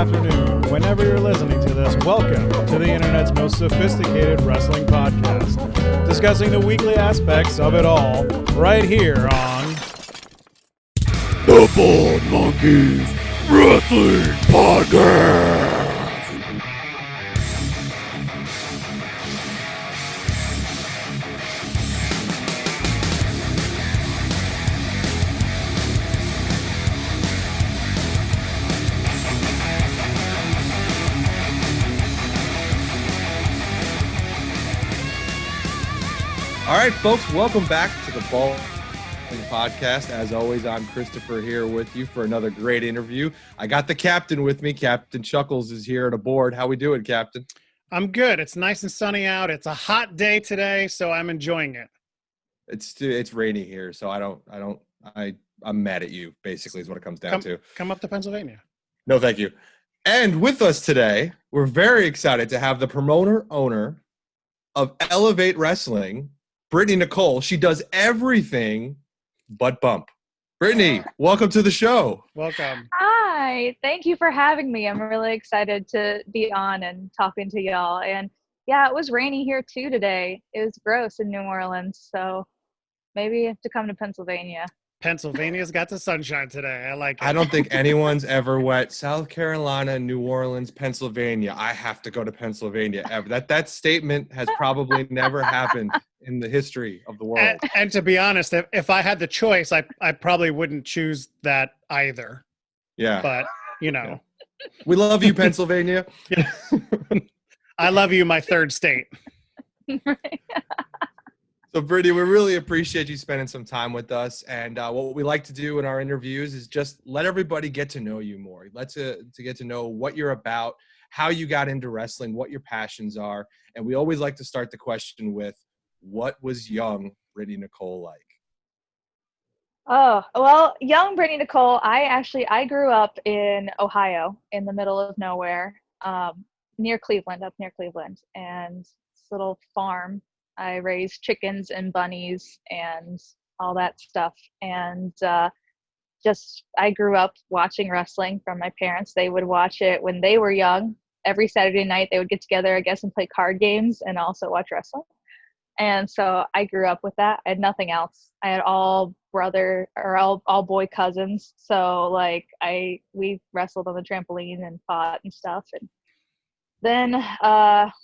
afternoon, whenever you're listening to this, welcome to the internet's most sophisticated wrestling podcast, discussing the weekly aspects of it all, right here on The Bald Monkeys Wrestling Podcast. All right, folks, welcome back to the Ball Podcast. As always, I'm Christopher here with you for another great interview. I got the captain with me. Captain Chuckles is here at aboard. How we doing, Captain? I'm good. It's nice and sunny out. It's a hot day today, so I'm enjoying it. It's rainy here, so I'm mad at you, basically, is what it comes down to. Come up to Pennsylvania. No, thank you. And with us today, we're very excited to have the promoter-owner of Elev8 Wrestling, Brittani Nikole. She does everything but bump. Brittani, welcome to the show. Welcome. Hi, thank you for having me. I'm really excited to be on and talking to y'all. And yeah, it was rainy here too today. It was gross in New Orleans, so maybe you have to come to Pennsylvania. Pennsylvania's got the sunshine today. I like it. I don't think anyone's ever went South Carolina, New Orleans, Pennsylvania. I have to go to Pennsylvania ever. That statement has probably never happened in the history of the world. And to be honest, if I had the choice, I probably wouldn't choose that either. Yeah. But, you know. Yeah. We love you, Pennsylvania. Yeah. I love you, my third state. So, Brittani, we really appreciate you spending some time with us. And what we like to do in our interviews is just let everybody get to know you more. To get to know what you're about, how you got into wrestling, what your passions are. And we always like to start the question with, what was young Brittani Nikole like? Oh, well, young Brittani Nikole, I grew up in Ohio, in the middle of nowhere, near Cleveland, and this little farm. I raised chickens and bunnies and all that stuff. And I grew up watching wrestling from my parents. They would watch it when they were young. Every Saturday night they would get together, I guess, and play card games and also watch wrestling. And so I grew up with that. I had nothing else. I had all boy cousins. So we wrestled on the trampoline and fought and stuff. And then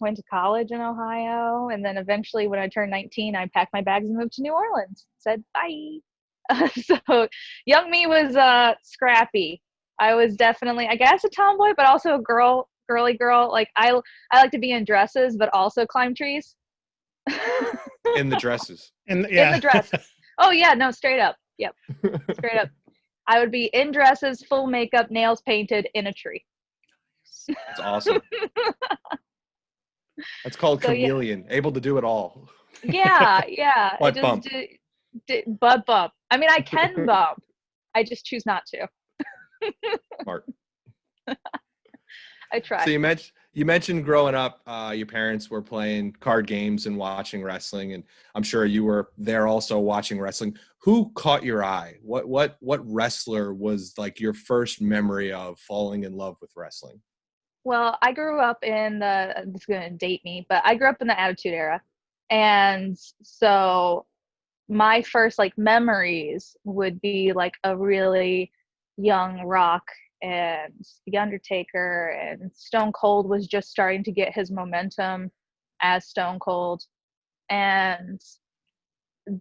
went to college in Ohio, and then eventually when I turned 19, I packed my bags and moved to New Orleans. Said bye. So young me was scrappy. I was definitely, I guess, a tomboy, but also a girly girl. Like I like to be in dresses, but also climb trees. In the dresses. In the dresses. Oh yeah, no, straight up. Yep, straight up. I would be in dresses, full makeup, nails painted, in a tree. That's awesome. That's called chameleon, able to do it all. Yeah. Butt bump. Butt bump. I mean, I can bump. I just choose not to. Smart. I try. So you mentioned growing up, your parents were playing card games and watching wrestling, and I'm sure you were there also watching wrestling. Who caught your eye? What wrestler was like your first memory of falling in love with wrestling? Well, I grew up in this is going to date me, but I grew up in the Attitude Era. And so my first memories would be like a really young Rock and The Undertaker, and Stone Cold was just starting to get his momentum as Stone Cold. And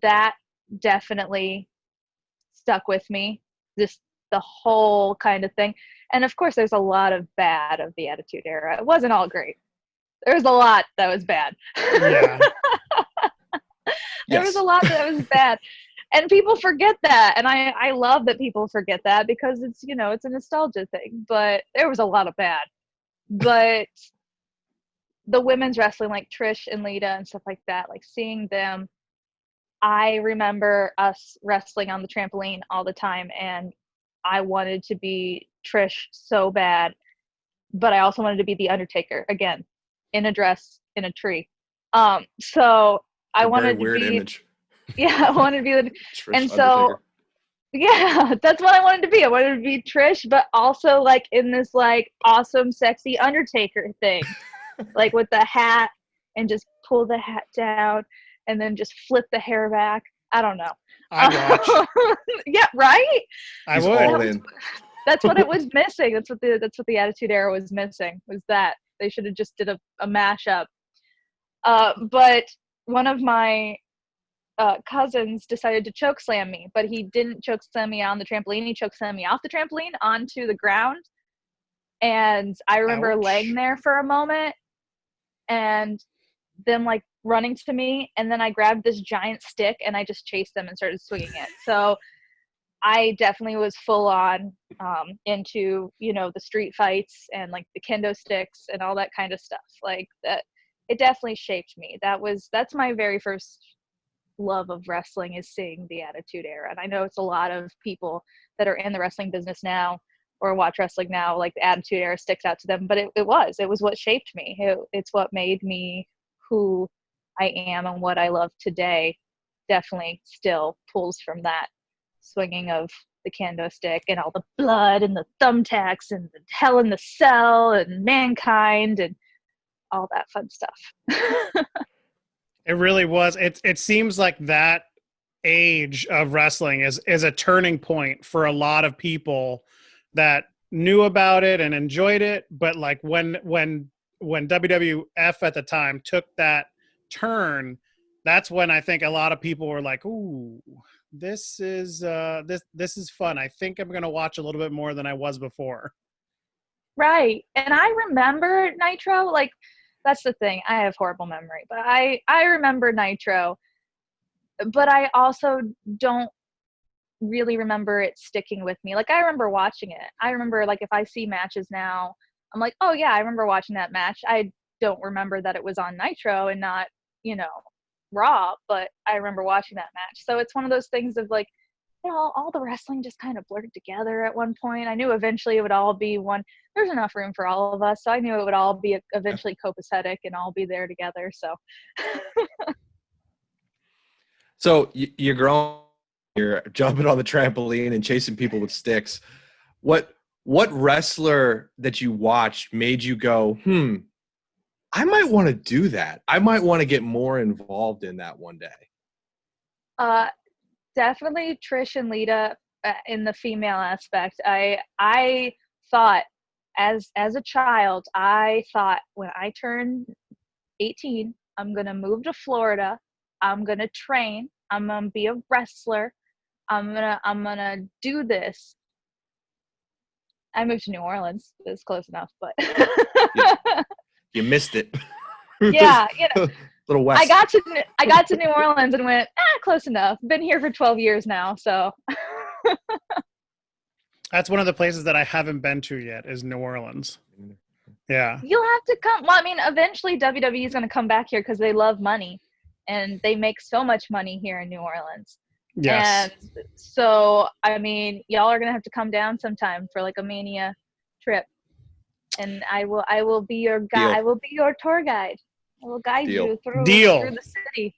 that definitely stuck with me, just the whole kind of thing. And of course, there's a lot of bad of the Attitude Era. It wasn't all great. There was a lot that was bad. Yeah. There was a lot that was bad. And people forget that. And I love that people forget that because it's, it's a nostalgia thing. But there was a lot of bad. But the women's wrestling, like Trish and Lita and stuff like that, like seeing them, I remember us wrestling on the trampoline all the time. And I wanted to be Trish so bad, but I also wanted to be the Undertaker again, in a dress in a tree. So I wanted to be. Image. Yeah, I wanted to be the. Trish And so Undertaker. Yeah, that's what I wanted to be. I wanted to be Trish, but also like in this like awesome, sexy Undertaker thing, like with the hat and just pull the hat down and then just flip the hair back. I don't know. I'd watch. Yeah, right. I He's would. all in. That's what it was missing. That's what the Attitude Era was missing. Was that they should have just did a mashup. But one of my cousins decided to choke slam me, but he didn't choke slam me on the trampoline. He choke slammed me off the trampoline onto the ground. And I remember Ouch. laying there for a moment and them like running to me. And then I grabbed this giant stick and I just chased them and started swinging it. So I definitely was full on into, the street fights and like the kendo sticks and all that kind of stuff. Like that, it definitely shaped me. That's my very first love of wrestling, is seeing the Attitude Era. And I know it's a lot of people that are in the wrestling business now or watch wrestling now, like the Attitude Era sticks out to them, but it was what shaped me. It's what made me who I am, and what I love today definitely still pulls from that swinging of the kendo stick and all the blood and the thumbtacks and the Hell in the Cell and Mankind and all that fun stuff. It really was. It seems like that age of wrestling is a turning point for a lot of people that knew about it and enjoyed it. But like when WWF at the time took that turn, that's when I think a lot of people were like, "Ooh, this is fun. I think I'm gonna watch a little bit more than I was before." Right. And I remember Nitro, like, that's the thing. I have horrible memory, but I remember Nitro, but I also don't really remember it sticking with me. Like, I remember watching it. I remember, like, if I see matches now, I'm like, oh yeah, I remember watching that match. I don't remember that it was on Nitro and not, Raw, but I remember watching that match. So it's one of those things of like, all the wrestling just kind of blurred together at one point. I knew eventually it would all be one. There's enough room for all of us, so I knew it would all be eventually copacetic and all be there together. So, So you're growing, you're jumping on the trampoline and chasing people with sticks. What wrestler that you watched made you go, I might want to do that. I might want to get more involved in that one day. Definitely Trish and Lita in the female aspect. I thought as a child, I thought when I turn 18, I'm gonna move to Florida. I'm gonna train. I'm gonna be a wrestler. I'm gonna do this. I moved to New Orleans. It's close enough, but You missed it. yeah, Little west. I got to New Orleans and went, close enough. Been here for 12 years now, so. That's one of the places that I haven't been to yet, is New Orleans. Yeah. You'll have to come. Well, I mean, eventually WWE is going to come back here because they love money, and they make so much money here in New Orleans. Yes. And so, I mean, y'all are going to have to come down sometime for like a Mania trip, and I will be your guide. Deal. I will be your tour guide. I will guide Deal. you through the city.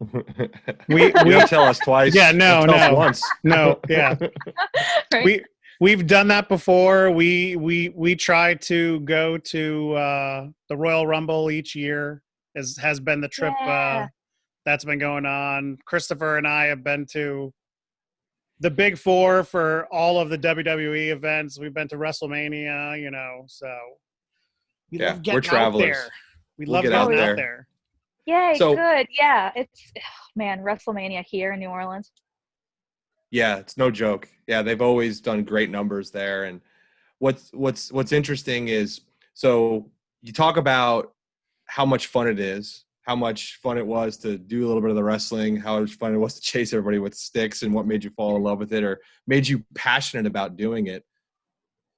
We don't tell us twice. Yeah, no, Don't tell us no. once. No, yeah. Right? We've done that before. We try to go to the Royal Rumble each year. Has been the trip that's been going on. Christopher and I have been to the Big Four for all of the WWE events. We've been to WrestleMania, so we love getting we're travelers. out there. We'll love get getting out out there. there. Yay, So- good. Yeah, it's man, WrestleMania here in New Orleans. Yeah, it's no joke. Yeah, they've always done great numbers there. And what's interesting is, so you talk about how much fun it is, how much fun it was to do a little bit of the wrestling, how much fun it was to chase everybody with sticks, and what made you fall in love with it or made you passionate about doing it.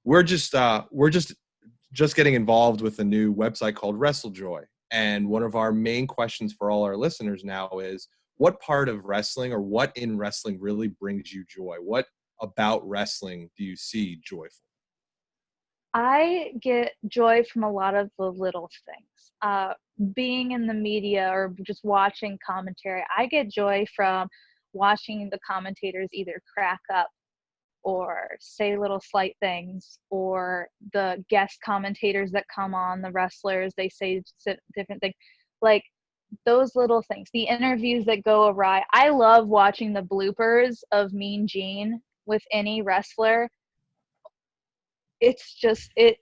We're just getting involved with a new website called WrestleJoy. And one of our main questions for all our listeners now is, what part of wrestling or what in wrestling really brings you joy? What about wrestling do you see joyful? I get joy from a lot of the little things. Being in the media or just watching commentary, I get joy from watching the commentators either crack up or say little slight things, or the guest commentators that come on, the wrestlers, they say different things. Like those little things, the interviews that go awry. I love watching the bloopers of Mean Gene with any wrestler. It's just, it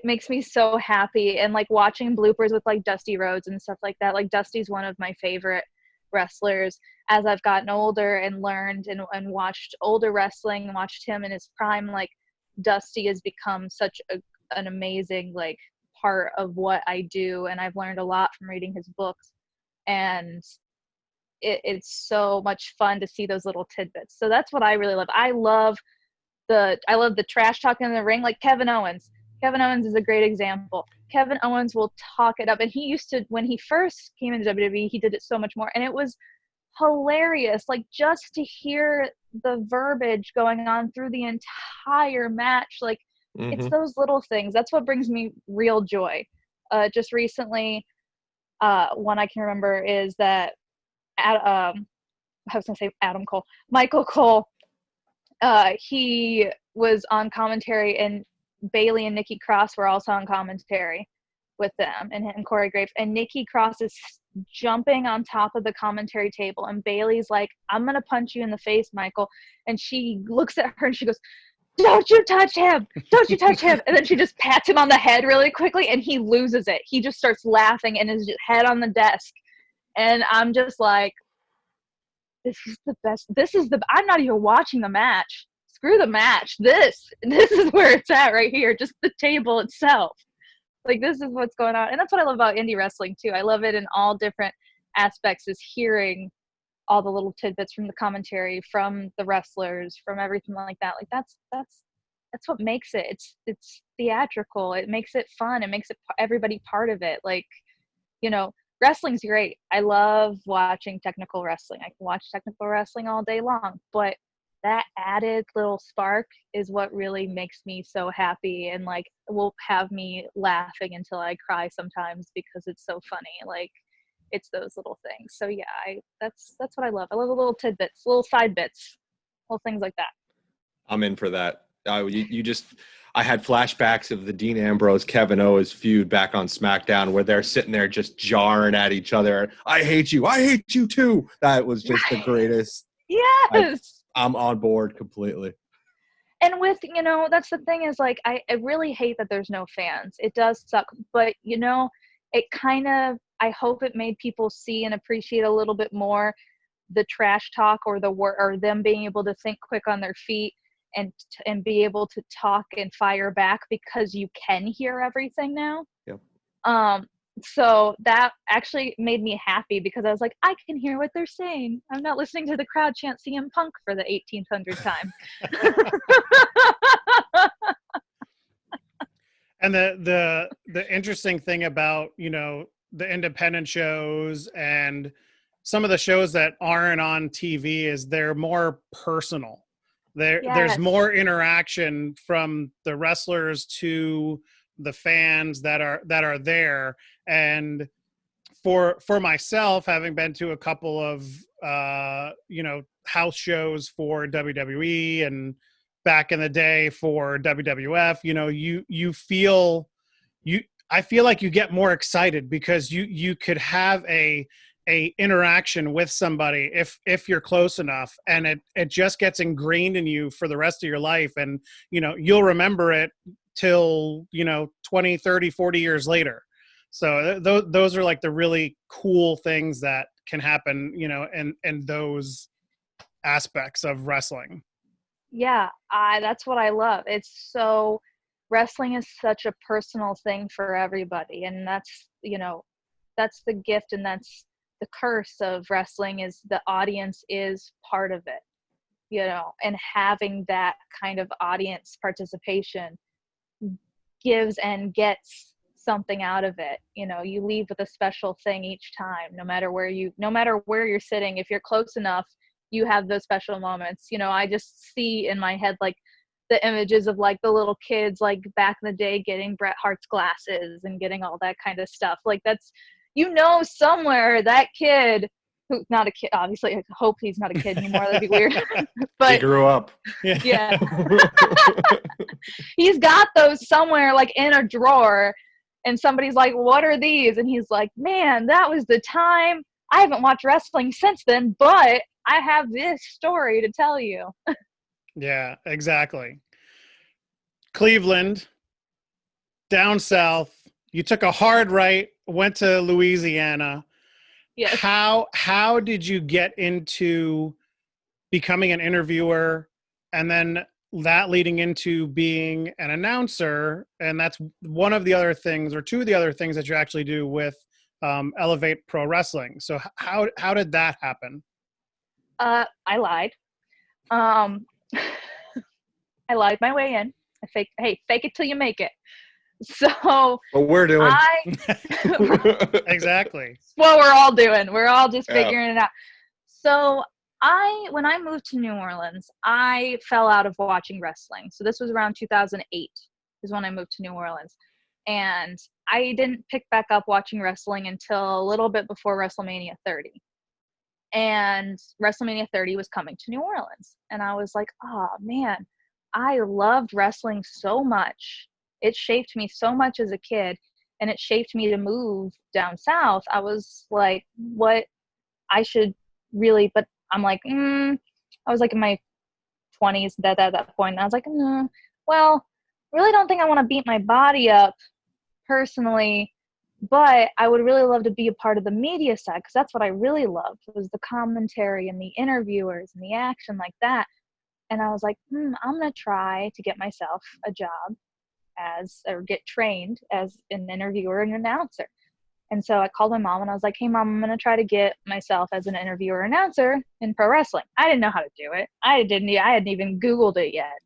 makes me so happy. And like watching bloopers with like Dusty Rhodes and stuff like that. Like Dusty's one of my favorite wrestlers. As I've gotten older and learned and watched older wrestling and watched him in his prime, like Dusty has become such an amazing like part of what I do, and I've learned a lot from reading his books, and it's so much fun to see those little tidbits. So that's what I really love. I love the trash talking in the ring, like Kevin Owens. Kevin Owens is a great example. Kevin Owens will talk it up, and he used to, when he first came into WWE, he did it so much more, and it was hilarious. Like just to hear the verbiage going on through the entire match, like it's those little things. That's what brings me real joy. Just recently, one I can remember is that I was gonna say Michael Cole. He was on commentary, and Bailey and Nikki Cross were also on commentary with them, and Corey Graves. And Nikki Cross is jumping on top of the commentary table, and Bailey's like, "I'm gonna punch you in the face, Michael." And she looks at her and she goes, "Don't you touch him! Don't you touch him!" And then she just pats him on the head really quickly, and he loses it. He just starts laughing and his head on the desk. And I'm just like, this is the best. I'm not even watching the match. Screw the match. This is where it's at right here. Just the table itself. Like, this is what's going on. And that's what I love about indie wrestling too. I love it in all different aspects, is hearing all the little tidbits from the commentary, from the wrestlers, from everything like that. Like that's what makes it. It's theatrical. It makes it fun. It makes it everybody part of it. Like, wrestling's great. I love watching technical wrestling. I can watch technical wrestling all day long, but that added little spark is what really makes me so happy, and like will have me laughing until I cry sometimes because it's so funny. Like, it's those little things. So yeah, that's what I love. I love the little tidbits, little side bits, little things like that. I'm in for that. I had flashbacks of the Dean Ambrose Kevin Owens feud back on SmackDown, where they're sitting there just jarring at each other. I hate you too. That was just the greatest. Yes. I'm on board completely. And with, that's the thing, is like, I really hate that there's no fans. It does suck, but it kind of, I hope it made people see and appreciate a little bit more the trash talk, or or them being able to think quick on their feet and be able to talk and fire back, because you can hear everything now. Yep. So that actually made me happy, because I was like, I can hear what they're saying. I'm not listening to the crowd chant CM Punk for the 1800th time. And the interesting thing about, the independent shows and some of the shows that aren't on TV is they're more personal. There's more interaction from the wrestlers to the fans that are there. And for myself, having been to a couple of house shows for WWE and back in the day for WWF, I feel like you get more excited because you could have a interaction with somebody if you're close enough, and it just gets ingrained in you for the rest of your life, and you'll remember it till 20, 30, 40 years later. So those are like the really cool things that can happen in those aspects of wrestling. Yeah, that's what I love. Wrestling is such a personal thing for everybody, and that's that's the gift, and that's the curse of wrestling, is the audience is part of it, and having that kind of audience participation gives and gets something out of it. You leave with a special thing each time, no matter where you're sitting. If you're close enough, you have those special moments. I just see in my head like the images of like the little kids like back in the day getting Bret Hart's glasses and getting all that kind of stuff. Like that's, somewhere that kid who's not a kid. Obviously, I hope he's not a kid anymore. That'd be weird. He But grew up. yeah, he's got those somewhere like in a drawer, and somebody's like, "What are these?" And he's like, "Man, that was the time. I haven't watched wrestling since then, but I have this story to tell you." Yeah, exactly. Cleveland, down south. You took a hard right, went to Louisiana. Yes. How did you get into becoming an interviewer, and then that leading into being an announcer? And that's one of the other things, or two of the other things that you actually do with Elev8 Pro Wrestling. So how did that happen? I lied. I lied my way in. Fake it till you make it. So What we're doing. Exactly. What we're all doing. We're all just Yeah. figuring it out. So when I moved to New Orleans, I fell out of watching wrestling. So this was around 2008 is when I moved to New Orleans. And I didn't pick back up watching wrestling until a little bit before WrestleMania 30. And WrestleMania 30 was coming to New Orleans. And I was like, oh man, I loved wrestling so much. It shaped me so much as a kid, and it shaped me to move down south. I was like, what I should really, but I'm like, I was like in my 20s at that point. And I was like, well, really don't think I want to beat my body up personally, but I would really love to be a part of the media side, because that's what I really loved, was the commentary and the interviewers and the action like that. And I was like, I'm going to try to get myself a job or get trained as an interviewer and announcer. And so I called my mom and I was like, hey mom, I'm going to try to get myself as an interviewer announcer in pro wrestling. I didn't know how to do it. I hadn't even Googled it yet.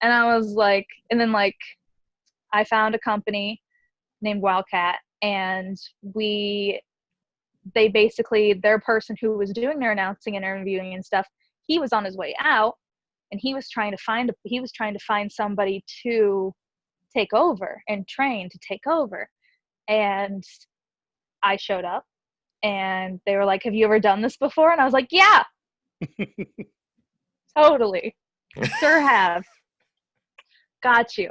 And I was like, and then like, I found a company named Wildcat, and they basically, their person who was doing their announcing and interviewing and stuff, he was on his way out, and he was trying to find somebody to take over and train to take over. And I showed up, and they were like, have you ever done this before? And I was like, yeah, totally, sure have. Got you.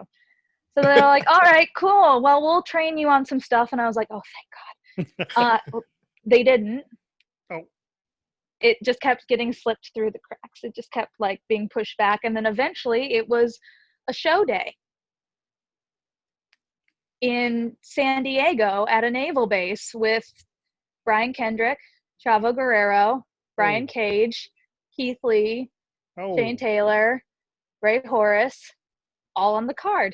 So they're like, all right, cool, well, we'll train you on some stuff. And I was like, oh, thank God. They didn't. Oh. It just kept getting slipped through the cracks. It just kept like being pushed back. And then eventually it was a show day in San Diego at a naval base with Brian Kendrick, Chavo Guerrero, Brian Cage, Keith Lee, Shane Taylor, Ray Horace, all on the card.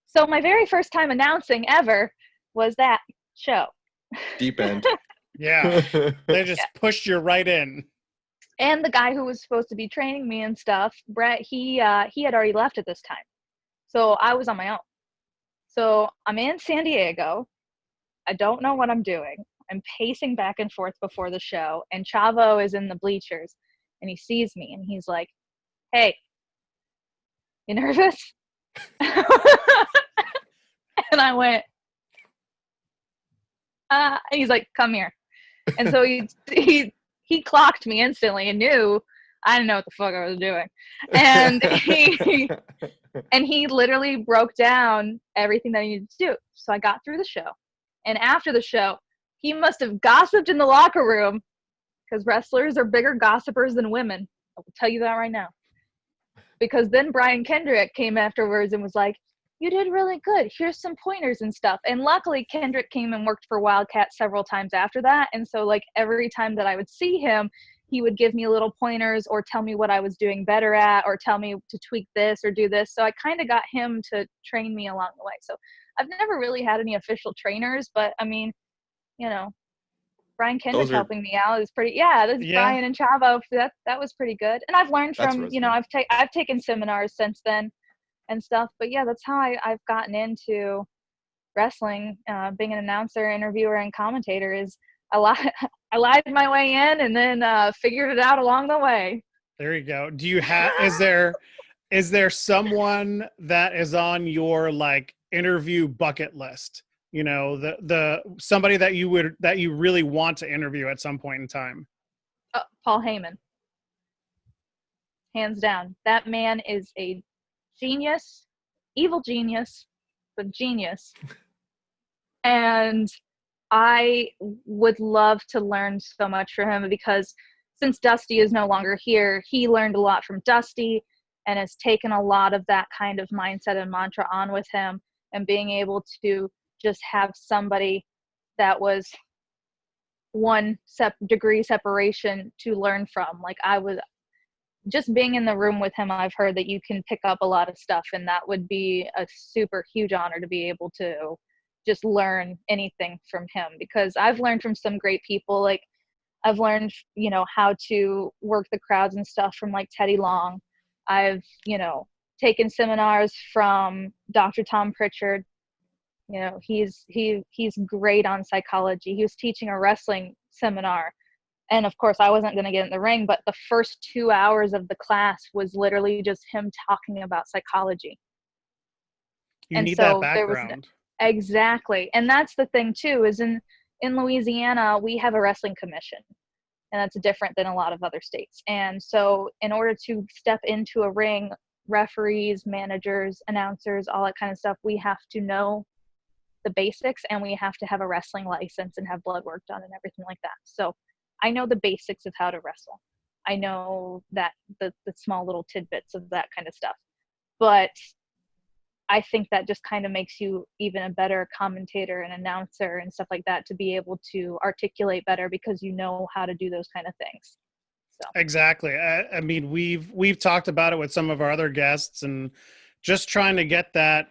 So my very first time announcing ever was that show. Deep end. Yeah. They just pushed you right in. And the guy who was supposed to be training me and stuff, Brett, he had already left at this time. So I was on my own. So I'm in San Diego. I don't know what I'm doing. I'm pacing back and forth before the show, and Chavo is in the bleachers, and he sees me, and he's like, hey, you nervous? And I went, and he's like, come here. And so he clocked me instantly and knew I didn't know what the fuck I was doing. And he literally broke down everything that I needed to do. So I got through the show. And after the show, he must have gossiped in the locker room, because wrestlers are bigger gossipers than women. I will tell you that right now. Because then Brian Kendrick came afterwards and was like, you did really good. Here's some pointers and stuff. And luckily Kendrick came and worked for Wildcat several times after that. And so like every time that I would see him, he would give me little pointers or tell me what I was doing better at, or tell me to tweak this or do this. So I kind of got him to train me along the way. So I've never really had any official trainers, but I mean, you know, Brian Kendrick helping me out is pretty, Brian and Chavo, that was pretty good. And I've learned from, you know, I've taken seminars since then and stuff, but yeah, that's how I've gotten into wrestling. Being an announcer, interviewer, and commentator is I lied my way in, and then figured it out along the way. There you go. Do you have, is there someone that is on your like interview bucket list? You know, the somebody that you really want to interview at some point in time. Paul Heyman. Hands down. That man is a genius, evil genius, but genius. And I would love to learn so much from him, because since Dusty is no longer here, he learned a lot from Dusty and has taken a lot of that kind of mindset and mantra on with him, and being able to just have somebody that was one degree separation to learn from. Like, I was just being in the room with him, I've heard that you can pick up a lot of stuff, and that would be a super huge honor to be able to just learn anything from him, because I've learned from some great people. Like, I've learned, you know, how to work the crowds and stuff from like Teddy Long. I've, you know, taken seminars from Dr. Tom Pritchard. You know, he's great on psychology. He was teaching a wrestling seminar, and of course I wasn't going to get in the ring, but the first 2 hours of the class was literally just him talking about psychology. You need that background. Exactly. And that's the thing too, is in Louisiana, we have a wrestling commission, and that's different than a lot of other states. And so in order to step into a ring, referees, managers, announcers, all that kind of stuff, we have to know the basics, and we have to have a wrestling license and have blood work done and everything like that. So I know the basics of how to wrestle. I know that the small little tidbits of that kind of stuff. But I think that just kind of makes you even a better commentator and announcer and stuff like that, to be able to articulate better, because you know how to do those kind of things. So. Exactly. I mean, we've talked about it with some of our other guests, and just trying to get that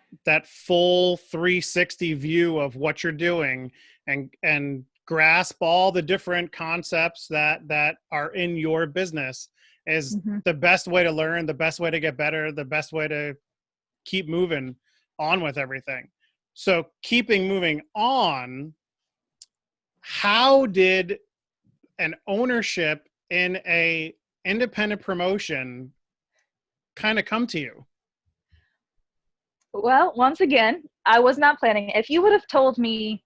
full 360 view of what you're doing, and grasp all the different concepts that are in your business is the best way to learn, the best way to get better, the best way to keep moving on with everything. So keeping moving on, how did an ownership in a independent promotion kind of come to you? Well, once again, I was not planning. If you would have told me,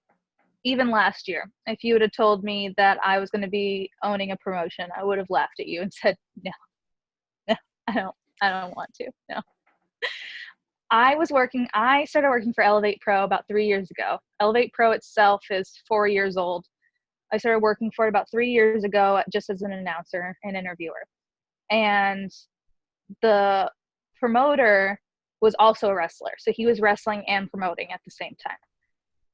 even last year, if you would have told me that I was going to be owning a promotion, I would have laughed at you and said, no, I don't want to. No. I started working for Elev8 Pro about 3 years ago. Elev8 Pro itself is 4 years old. I started working for it about 3 years ago, just as an announcer and interviewer. And the promoter was also a wrestler. So he was wrestling and promoting at the same time.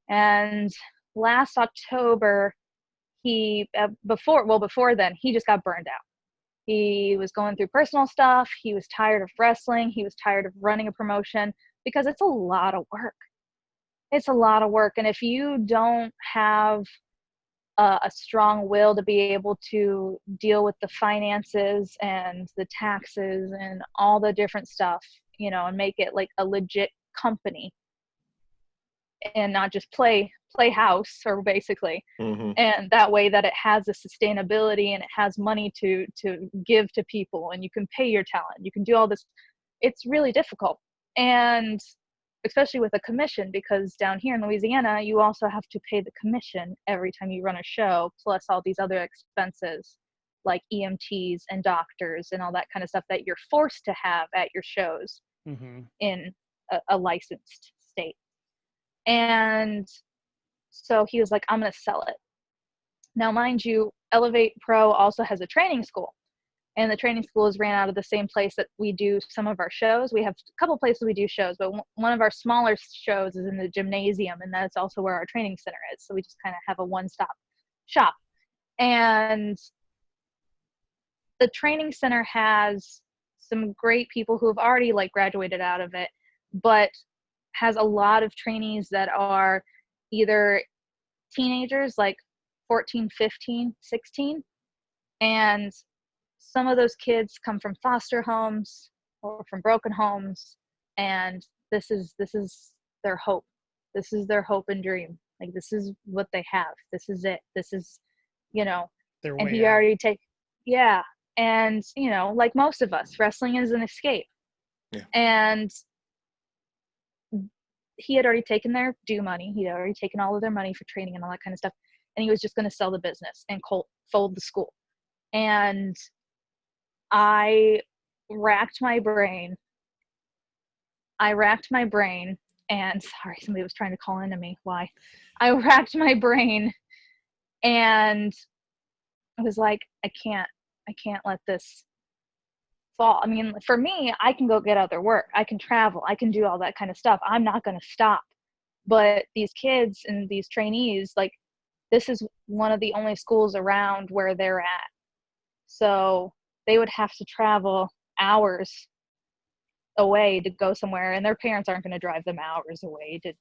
And last October, before then, he just got burned out. He was going through personal stuff. He was tired of wrestling. He was tired of running a promotion, because it's a lot of work. It's a lot of work. And if you don't have a strong will to be able to deal with the finances and the taxes and all the different stuff, you know, and make it like a legit company, and not just play house, or basically, and that way that it has a sustainability and it has money to give to people, and you can pay your talent, you can do all this. It's really difficult, and especially with a commission, because down here in Louisiana, you also have to pay the commission every time you run a show, plus all these other expenses like EMTs and doctors and all that kind of stuff that you're forced to have at your shows in a licensed state. And so he was like, I'm going to sell it. Now, mind you, Elev8 Pro also has a training school. And the training school is ran out of the same place that we do some of our shows. We have a couple places we do shows, but one of our smaller shows is in the gymnasium, and that's also where our training center is. So we just kind of have a one-stop shop. And the training center has some great people who have already like graduated out of it, but has a lot of trainees that are either teenagers, like 14, 15, 16, and some of those kids come from foster homes or from broken homes, and this is their hope. This is their hope and dream. Like, this is what they have. This is it. This is, you know, and he already and, you know, like most of us, wrestling is an escape. Yeah. And he had already taken their due money. He had already taken all of their money for training and all that kind of stuff. And he was just going to sell the business and fold the school. And I racked my brain. And sorry, somebody was trying to call into me. Why? I racked my brain and I was like, I can't let this fall. I mean, for me, I can go get other work. I can travel. I can do all that kind of stuff. I'm not going to stop. But these kids and these trainees, like, this is one of the only schools around where they're at. So they would have to travel hours away to go somewhere, and their parents aren't going to drive them hours away to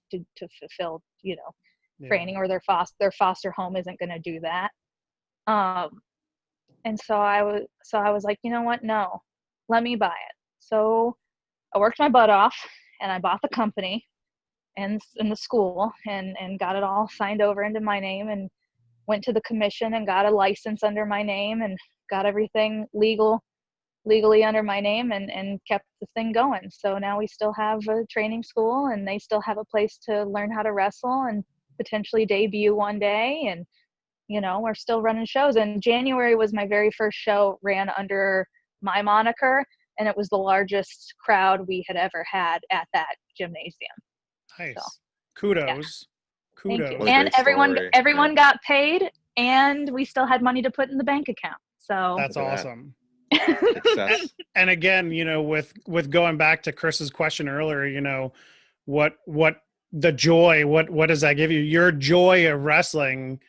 fulfill, training, or their foster home isn't going to do that. And so I was like, you know what? No, let me buy it. So I worked my butt off and I bought the company and the school and got it all signed over into my name, and went to the commission and got a license under my name and got everything legally under my name, and kept the thing going. So now we still have a training school, and they still have a place to learn how to wrestle and potentially debut one day. And we're still running shows. And January was my very first show, ran under my moniker, and it was the largest crowd we had ever had at that gymnasium. Nice. So, Kudos. yeah. Kudos. What a And great everyone got paid, and we still had money to put in the bank account. So That's awesome. Success. And again, with going back to Chris's question earlier, what the joy, what does that give you? Your joy of wrestling,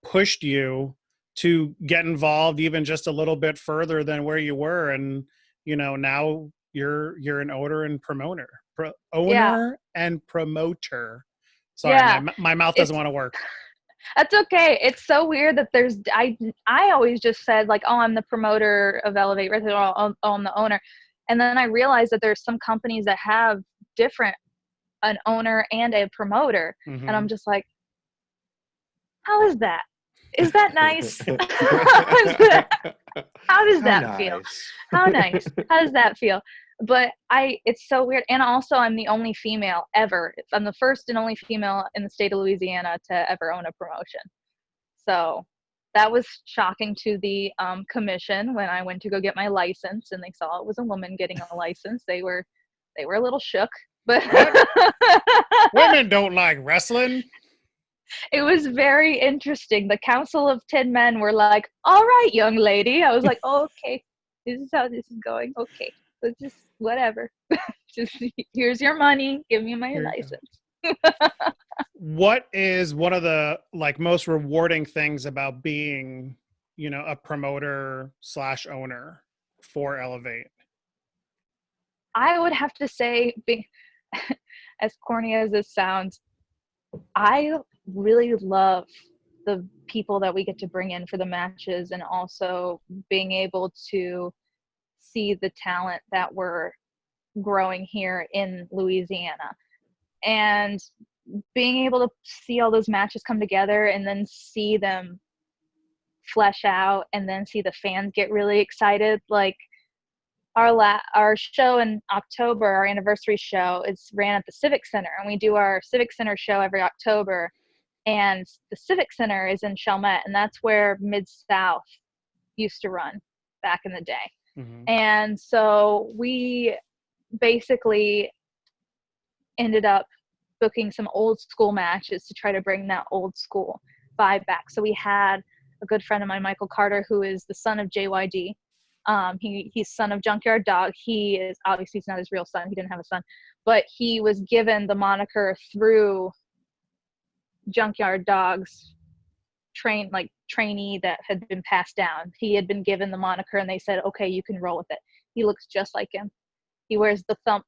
pushed you to get involved even just a little bit further than where you were. And, now you're an owner and promoter. And promoter. Sorry, yeah. my mouth doesn't want to work. That's okay. It's so weird that I always just said, like, oh, I'm the promoter of Elev8 Wrestling, or oh, I'm the owner. And then I realized that there's some companies that have an owner and a promoter. Mm-hmm. And I'm just like, how is that? Is that nice? How does that feel? How nice. How does that feel? But it's so weird. And also, I'm the only female ever. I'm the first and only female in the state of Louisiana to ever own a promotion. So that was shocking to the commission when I went to go get my license, and they saw it was a woman getting a license. They were a little shook, but women don't like wrestling. It was very interesting. The Council of 10 Men were like, all right, young lady. I was like, oh, okay, this is how this is going. Okay, so just whatever. Just here's your money. Give me my license. What is one of the most rewarding things about being, a promoter / owner for Elev8? I would have to say, as corny as this sounds, I really love the people that we get to bring in for the matches, and also being able to see the talent that we're growing here in Louisiana, and being able to see all those matches come together and then see them flesh out, and then see the fans get really excited. Like our show in October, our anniversary show, is ran at the Civic Center, and we do our Civic Center show every October. And the Civic Center is in Chalmette, and that's where Mid-South used to run back in the day. Mm-hmm. And so we basically ended up booking some old school matches to try to bring that old school vibe back. So we had a good friend of mine, Michael Carter, who is the son of JYD. He's son of Junkyard Dog. He is, obviously he's not his real son. He didn't have a son, but he was given the moniker through Junkyard Dog's trainee that had been passed down. He had been given the moniker, and they said, okay, you can roll with it. He looks just like him. He wears the thump.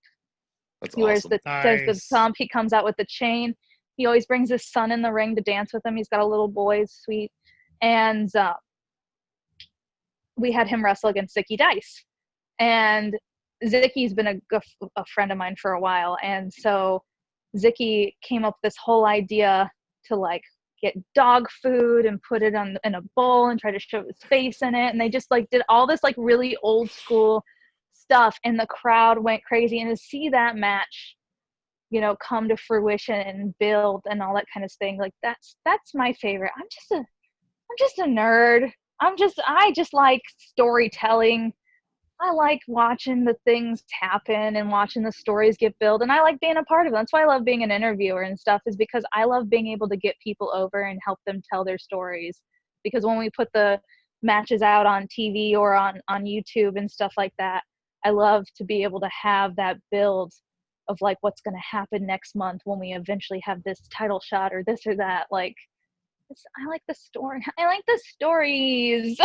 That's he awesome. Wears the thump. He comes out with the chain. He always brings his son in the ring to dance with him. He's got a little boy, sweet. And we had him wrestle against Zicky Dice. And Zicky's been a friend of mine for a while. And so Zicky came up with this whole idea to get dog food and put it in a bowl and try to shove his face in it. And they just did all this really old school stuff, and the crowd went crazy. And to see that match come to fruition and build and all that kind of thing. Like that's my favorite. I'm just a nerd. I just like storytelling. I like watching the things happen and watching the stories get built, and I like being a part of them. That's why I love being an interviewer and stuff, is because I love being able to get people over and help them tell their stories. Because when we put the matches out on TV or on YouTube and stuff like that, I love to be able to have that build of like what's going to happen next month when we eventually have this title shot or this or that. Like, I like the story. I like the stories.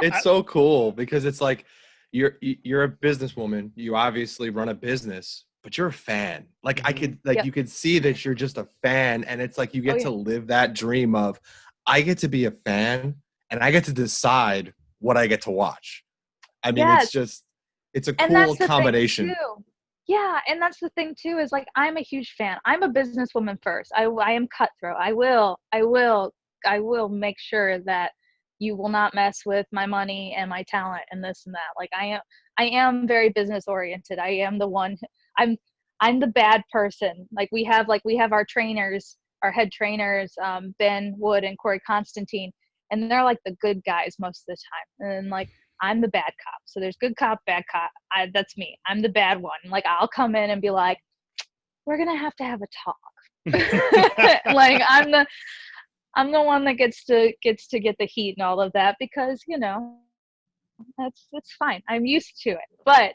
It's so cool because it's like you're a businesswoman. You obviously run a business, but you're a fan. Like I could you could see that you're just a fan, and it's like you get to live that dream of I get to be a fan and I get to decide what I get to watch. I mean, it's a cool combination. Yeah, and that's the thing too, is like I'm a huge fan. I'm a businesswoman first. I am cutthroat. I will make sure that you will not mess with my money and my talent and this and that. Like I am very business oriented. I am the one. I'm the bad person. Like we have our trainers, our head trainers, Ben Wood and Corey Constantine, and they're like the good guys most of the time. And like I'm the bad cop. So there's good cop, bad cop. That's me. I'm the bad one. Like I'll come in and be like, we're going to have a talk. Like I'm the one that gets to get the heat and all of that because, that's fine. I'm used to it. But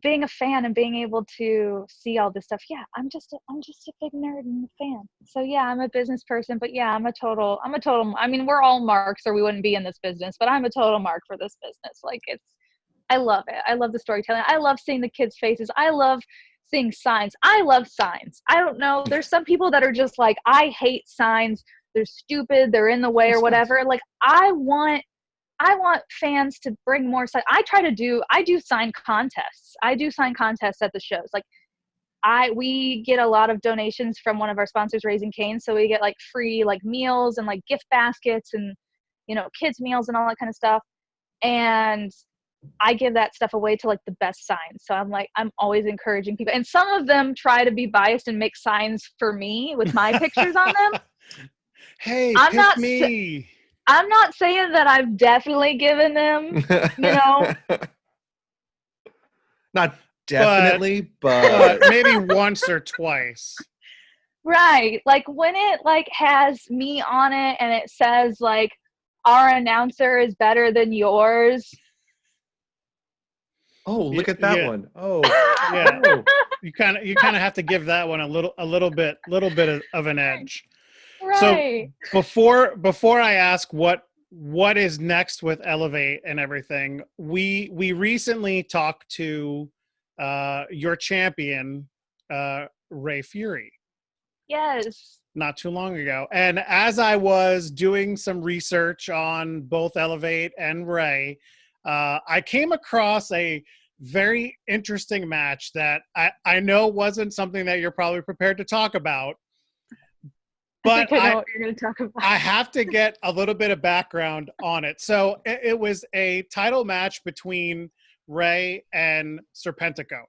being a fan and being able to see all this stuff, I'm just a big nerd and a fan. So I'm a business person, but I'm a total, I mean, we're all marks or we wouldn't be in this business, but I'm a total mark for this business. Like I love it. I love the storytelling. I love seeing the kids' faces. I love seeing signs. I love signs. I don't know. There's some people that are just like, I hate signs. They're stupid. They're in the way or whatever. Like I want fans to bring more signs. I do sign contests. I do sign contests at the shows. Like we get a lot of donations from one of our sponsors, Raising Cane. So we get like free like meals and like gift baskets and, kids meals and all that kind of stuff. And I give that stuff away to like the best signs. So I'm always encouraging people. And some of them try to be biased and make signs for me with my pictures on them. Hey, me. I'm not saying that I've definitely given them, Not definitely, but maybe once or twice. Right. Like when it like has me on it and it says like our announcer is better than yours. Oh, look at that one. Oh, yeah. You kind of have to give that one a little bit of an edge. Right. So before I ask what is next with Elev8 and everything, we recently talked to your champion, Ray Fury. Yes. Not too long ago. And as I was doing some research on both Elev8 and Ray, I came across a very interesting match that I know wasn't something that you're probably prepared to talk about. But I know what you're going to talk about. I have to get a little bit of background on it. So it was a title match between Ray and Pentaco.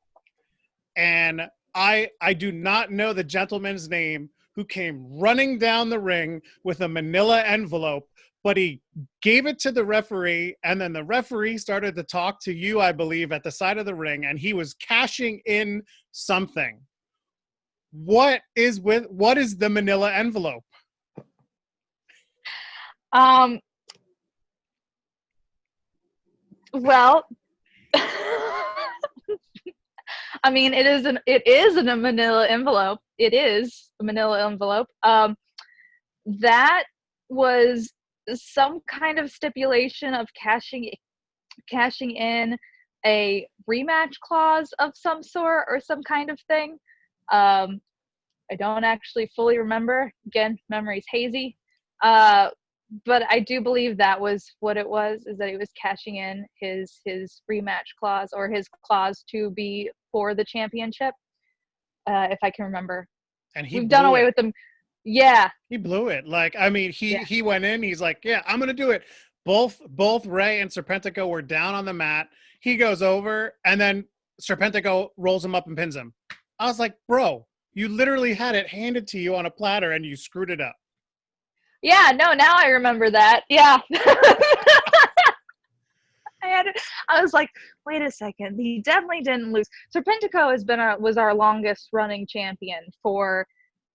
And I do not know the gentleman's name who came running down the ring with a manila envelope, but he gave it to the referee, and then the referee started to talk to you, I believe, at the side of the ring, and he was cashing in something. What is the manila envelope? Well, I mean, it is a manila envelope. It is a manila envelope. That was some kind of stipulation of cashing in a rematch clause of some sort or some kind of thing. I don't actually fully remember. Again, memory's hazy. But I do believe that was what it was, is that he was cashing in his rematch clause or his clause to be for the championship, if I can remember. And we've done away with them. Yeah. He blew it. Like, I mean, he went in, he's like, yeah, I'm going to do it. Both Ray and Pentaco were down on the mat. He goes over, and then Pentaco rolls him up and pins him. I was like, bro, you literally had it handed to you on a platter and you screwed it up. Yeah, no, now I remember that. Yeah. I was like, wait a second, he definitely didn't lose. So Pentaco was our longest running champion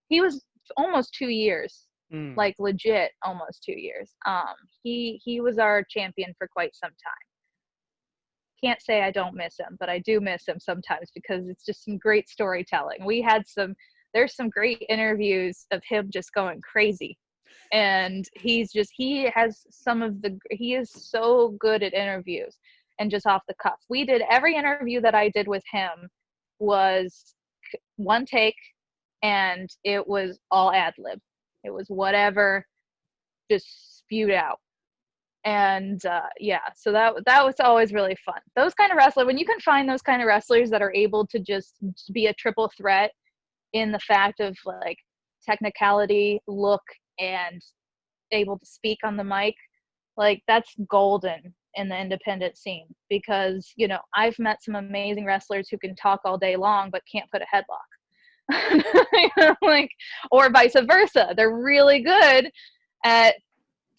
he was almost 2 years, like legit almost 2 years. He was our champion for quite some time. Can't say I don't miss him, but I do miss him sometimes because it's just some great storytelling. There's some great interviews of him just going crazy. And he is so good at interviews and just off the cuff. Every interview that I did with him was one take, and it was all ad lib. It was whatever, just spewed out. And so that was always really fun. Those kind of wrestlers, when you can find those kind of wrestlers that are able to just be a triple threat in the fact of like technicality, look, and able to speak on the mic, like that's golden in the independent scene. Because I've met some amazing wrestlers who can talk all day long but can't put a headlock. Like, or vice versa, they're really good at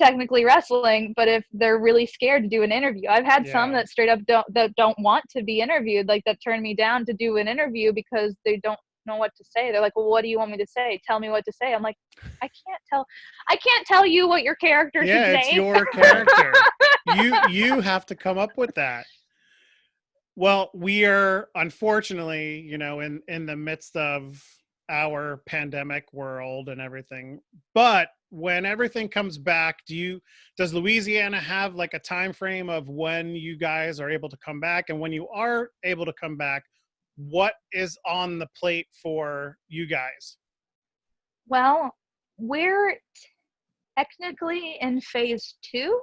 technically wrestling, but if they're really scared to do an interview, I've had some that straight up don't want to be interviewed, like that turn me down to do an interview because they don't know what to say. They're like, well, what do you want me to say? Tell me what to say. I'm like, I can't tell you what your character should say. It's your character. You have to come up with that. Well, we are unfortunately, in the midst of our pandemic world and everything, but when everything comes back, does Louisiana have like a time frame of when you guys are able to come back? And when you are able to come back, what is on the plate for you guys? Well, we're technically in phase 2.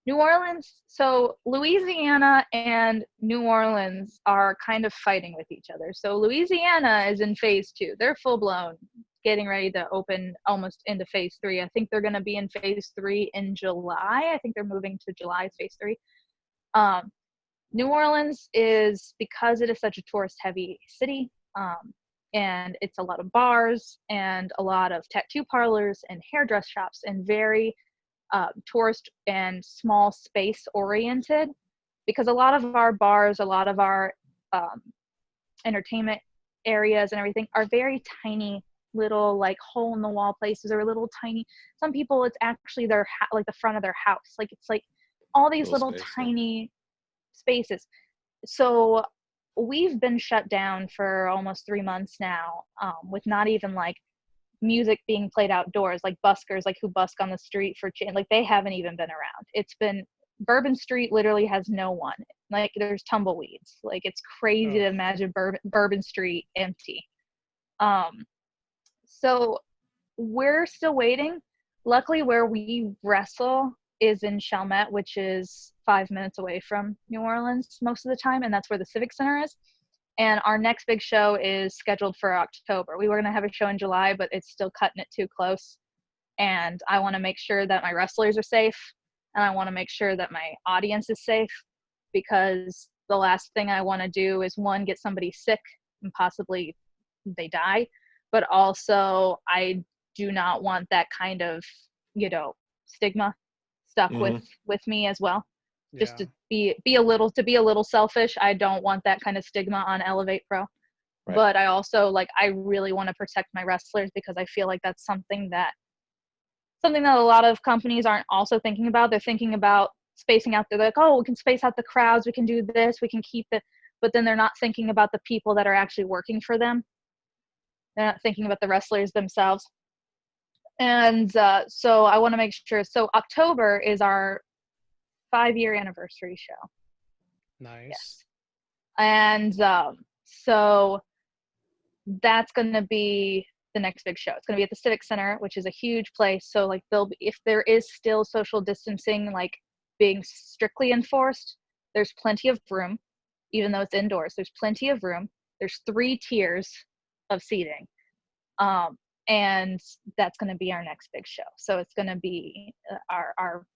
New Orleans, so Louisiana and New Orleans are kind of fighting with each other. So Louisiana is in phase 2. They're full blown, getting ready to open almost into phase 3. I think they're going to be in phase 3 in July. I think they're moving to July phase 3. New Orleans is, because it is such a tourist heavy city, and it's a lot of bars and a lot of tattoo parlors and hairdress shops and very tourist and small space oriented, because a lot of our bars, a lot of our entertainment areas and everything are very tiny little like hole in the wall places, or little tiny, some people it's actually their like the front of their house, like it's like all these little tiny spaces. So we've been shut down for almost 3 months now, with not even like music being played outdoors, like buskers, like who busk on the street for like they haven't even been around. It's been, Bourbon Street literally has no one. Like there's tumbleweeds. Like it's crazy to imagine Bourbon Street empty. So we're still waiting. Luckily, where we wrestle is in Chalmette, which is 5 minutes away from New Orleans most of the time, and that's where the Civic Center is. And our next big show is scheduled for October. We were going to have a show in July, but it's still cutting it too close. And I want to make sure that my wrestlers are safe, and I want to make sure that my audience is safe, because the last thing I want to do is, one, get somebody sick and possibly they die, but also I do not want that kind of, stigma stuck with me as well. Just to be a little selfish. I don't want that kind of stigma on Elev8 Pro. Right. But I also I really want to protect my wrestlers, because I feel like that's something that a lot of companies aren't also thinking about. They're thinking about spacing out. They're like, oh, we can space out the crowds, we can do this, we can keep it, but then they're not thinking about the people that are actually working for them. They're not thinking about the wrestlers themselves. And so I want to make sure. So October is our 5-year anniversary show. Nice. Yes. And so that's going to be the next big show. It's going to be at the Civic Center, which is a huge place. So if there is still social distancing being strictly enforced, there's plenty of room. Even though it's indoors, there's plenty of room. There's 3 tiers of seating. And that's going to be our next big show. So it's going to be our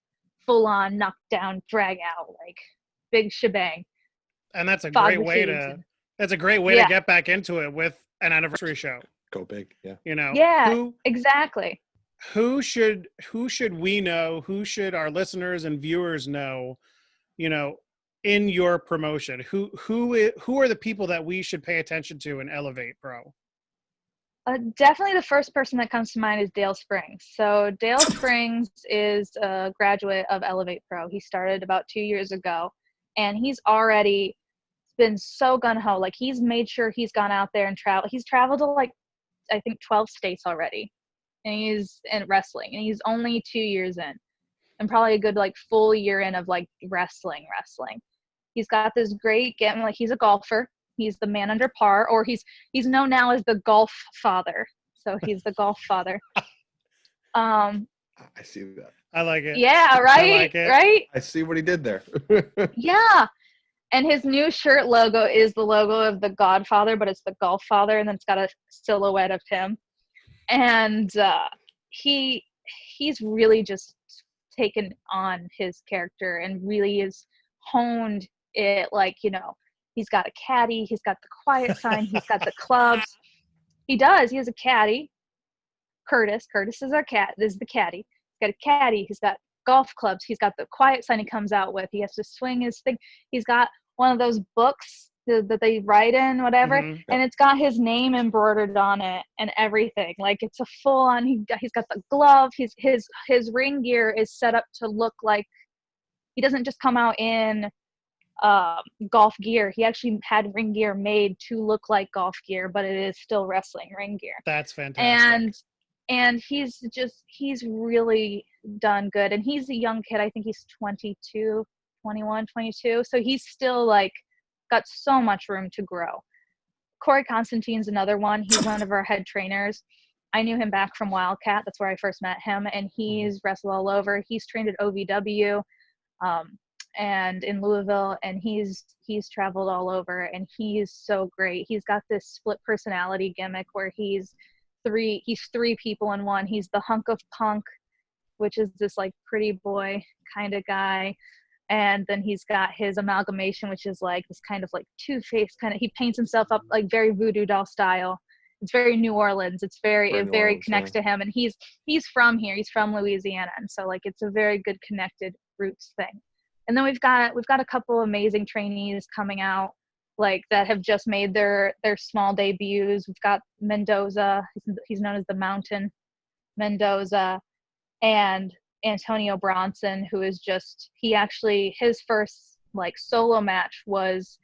full-on knockdown, drag out, big shebang. And that's a great way to That's a great way Yeah. to get back into it with an anniversary show. Go big. Yeah. You know, Yeah, exactly. who should we know? Who should our listeners and viewers know? You know, in your promotion, who are the people that we should pay attention to in Elev8 Pro? Definitely the first person that comes to mind is Dale Springs. So Dale Springs is a graduate of Elev8 Pro. He started about 2 years ago, and he's already been so gung-ho. Like, he's made sure he's gone out there and traveled. He's traveled to, like, I think 12 states already, and he's in wrestling, and he's only 2 years in, and probably a good, like, full year in of, like, wrestling. He's got this great game. Like, he's a golfer. He's the man under par, or he's known now as the golf father. So he's the golf father. I see that. I like it. Yeah, right, like it. right. I see what he did there. Yeah, and his new shirt logo is the logo of the Godfather, but it's the golf father, and then it's got a silhouette of him. And he's really just taken on his character and really is honed it. Like, you know, he's got a caddy, he's got the quiet sign, he's got the clubs. He has a caddy. Curtis is our cat. This is the caddy. He's got a caddy, he's got golf clubs, he's got the quiet sign he comes out with. He has to swing his thing. He's got one of those books that they write in, whatever, and it's got his name embroidered on it and everything. Like, it's a full on. He's got the glove. His ring gear is set up to look like, he doesn't just come out in golf gear. He actually had ring gear made to look like golf gear, but it is still wrestling ring gear. That's fantastic. And he's really done good. And he's a young kid. I think he's 22, 21, 22. So he's still, like, got so much room to grow. Corey Constantine's another one. He's one of our head trainers. I knew him back from Wildcat. That's where I first met him. And he's wrestled all over. He's trained at OVW and in Louisville, and he's traveled all over, and he's so great. He's got this split personality gimmick where he's three people in one. He's the hunk of punk, which is this, like, pretty boy kind of guy. And then he's got his amalgamation, which is like this kind of like two-faced kind of, he paints himself up like very voodoo doll style. It's very New Orleans. It's very connects to him. And he's from here. He's from Louisiana. And so, like, it's a very good connected roots thing. And then we've got a couple amazing trainees coming out, like, that have just made their small debuts. We've got Mendoza. He's known as the Mountain Mendoza, and Antonio Bronson, who is just, his first, like, solo match was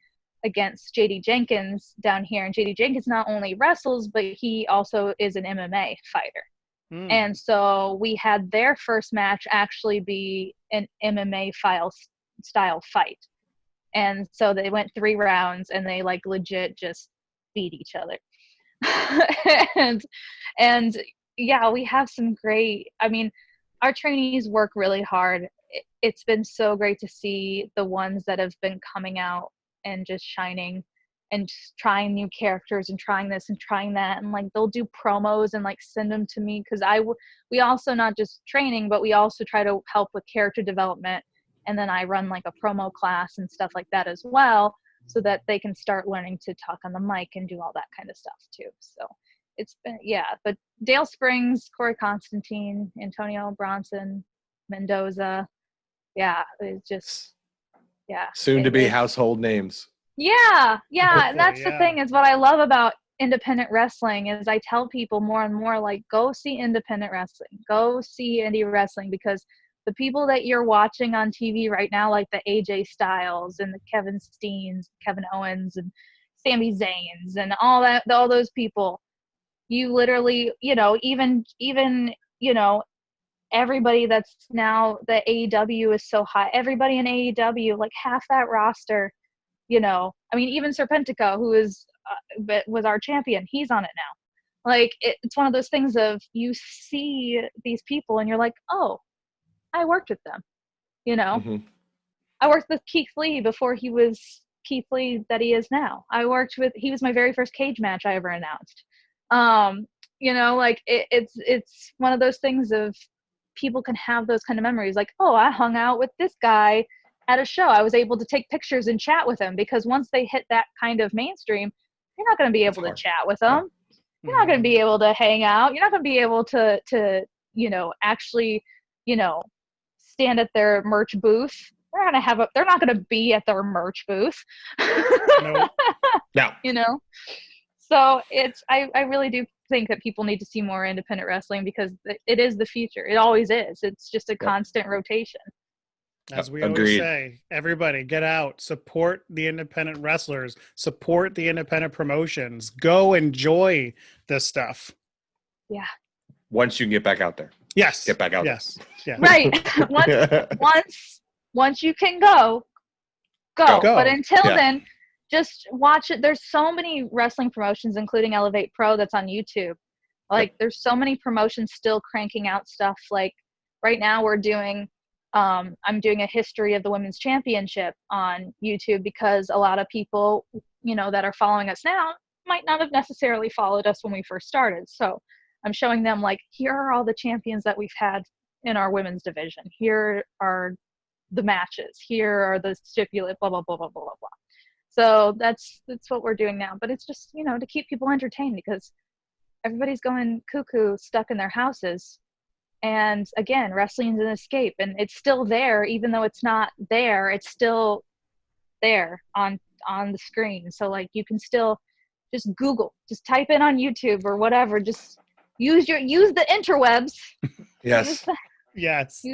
against JD Jenkins down here. And JD Jenkins not only wrestles, but he also is an MMA fighter. And so we had their first match actually be an MMA style fight. And so they went 3 rounds, and they, like, legit just beat each other. and yeah, we have some great, I mean, our trainees work really hard. It's been so great to see the ones that have been coming out and just shining and just trying new characters and trying this and trying that. And, like, they'll do promos and, like, send them to me, because we also not just training, but we also try to help with character development. And then I run, like, a promo class and stuff like that as well, so that they can start learning to talk on the mic and do all that kind of stuff too. So it's been, but Dale Springs, Corey Constantine, Antonio Bronson, Mendoza. Yeah, it's just, Soon to be household names. Yeah. Hopefully, And that's the thing, is what I love about independent wrestling is I tell people more and more, like, go see independent wrestling, go see indie wrestling, because the people that you're watching on TV right now, like the AJ Styles and the Kevin Steens, Kevin Owens and Sami Zayns and all those people, you literally, you know, even, you know, everybody that's now, the AEW is so high. Everybody in AEW, like, half that roster, you know, I mean, even Pentaco, who was our champion, he's on it now. Like, it's one of those things of, you see these people and you're like, oh, I worked with them, you know. I worked with Keith Lee before he was Keith Lee that he is now. He was my very first cage match I ever announced. You know, like, it's one of those things of, people can have those kind of memories, like, oh, I hung out with this guy at a show, I was able to take pictures and chat with them, because once they hit that kind of mainstream, you're not going to be able to chat with them. You're not going to be able to hang out. You're not going to be able to actually, stand at their merch booth. They're not going to be at their merch booth. Nope. No. So I really do think that people need to see more independent wrestling, because it is the future. It always is. It's just a constant rotation. As we always say, everybody get out, support the independent wrestlers, support the independent promotions, go enjoy this stuff. Yeah. Once you can get back out there. Yes. Get back out yes. there. Yeah. Right. once you can go. But until then, just watch it. There's so many wrestling promotions, including Elev8 Pro, that's on YouTube. Like, there's so many promotions still cranking out stuff. Like, right now we're doing I'm doing a history of the women's championship on YouTube, because a lot of people, that are following us now might not have necessarily followed us when we first started. So I'm showing them, like, here are all the champions that we've had in our women's division. Here are the matches. Here are the stipulate, blah, blah, blah, blah, blah, blah, blah. So that's what we're doing now. But it's just, to keep people entertained, because everybody's going cuckoo stuck in their houses. And again, wrestling's an escape, and it's still there. Even though it's not there, it's still there on the screen. So, like, you can still just Google, just type in on YouTube or whatever. Just use the interwebs. Yes. Yes.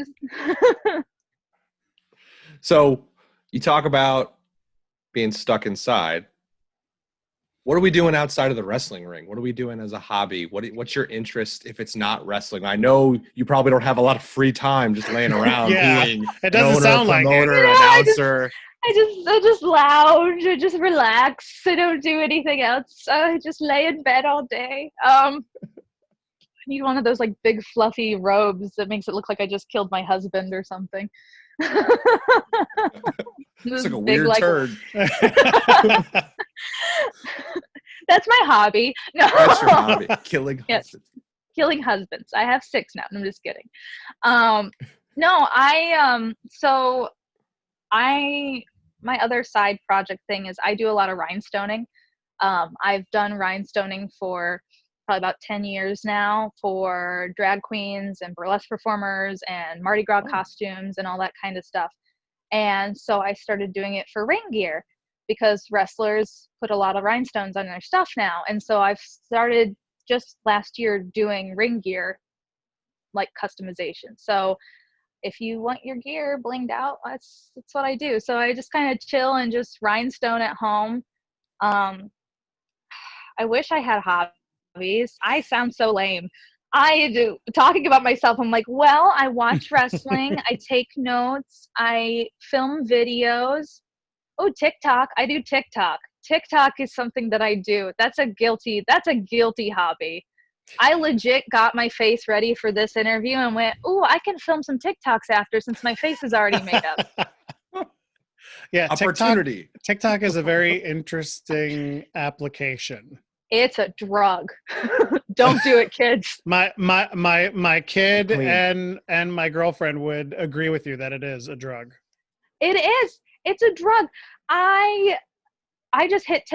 So you talk about being stuck inside. What are we doing outside of the wrestling ring? What are we doing as a hobby? What's your interest if it's not wrestling? I know you probably don't have a lot of free time just laying around being it doesn't sound like it. Announcer. I just lounge. I just relax. I don't do anything else. I just lay in bed all day. I need one of those, like, big fluffy robes that makes it look like I just killed my husband or something. It's like a weird turd. That's my hobby. No. That's your hobby. Killing husbands. Yes. Killing husbands. I have 6 now. I'm just kidding. My other side project thing is I do a lot of rhinestoning. I've done rhinestoning for probably about 10 years now for drag queens and burlesque performers and Mardi Gras costumes and all that kind of stuff. And so I started doing it for ring gear, because wrestlers put a lot of rhinestones on their stuff now. And so I've started just last year doing ring gear, like customization. So if you want your gear blinged out, that's what I do. So I just kind of chill and just rhinestone at home. I wish I had hobbies. I sound so lame. I do. Talking about myself, I'm like, well, I watch wrestling. I take notes. I film videos. Oh, TikTok. I do TikTok. TikTok is something that I do. That's a guilty hobby. I legit got my face ready for this interview and went, oh, I can film some TikToks after, since my face is already made up. Yeah, opportunity. TikTok is a very interesting application. It's a drug. Don't do it, kids. My kid and my girlfriend would agree with you that it is a drug. It is. It's a drug. I just hit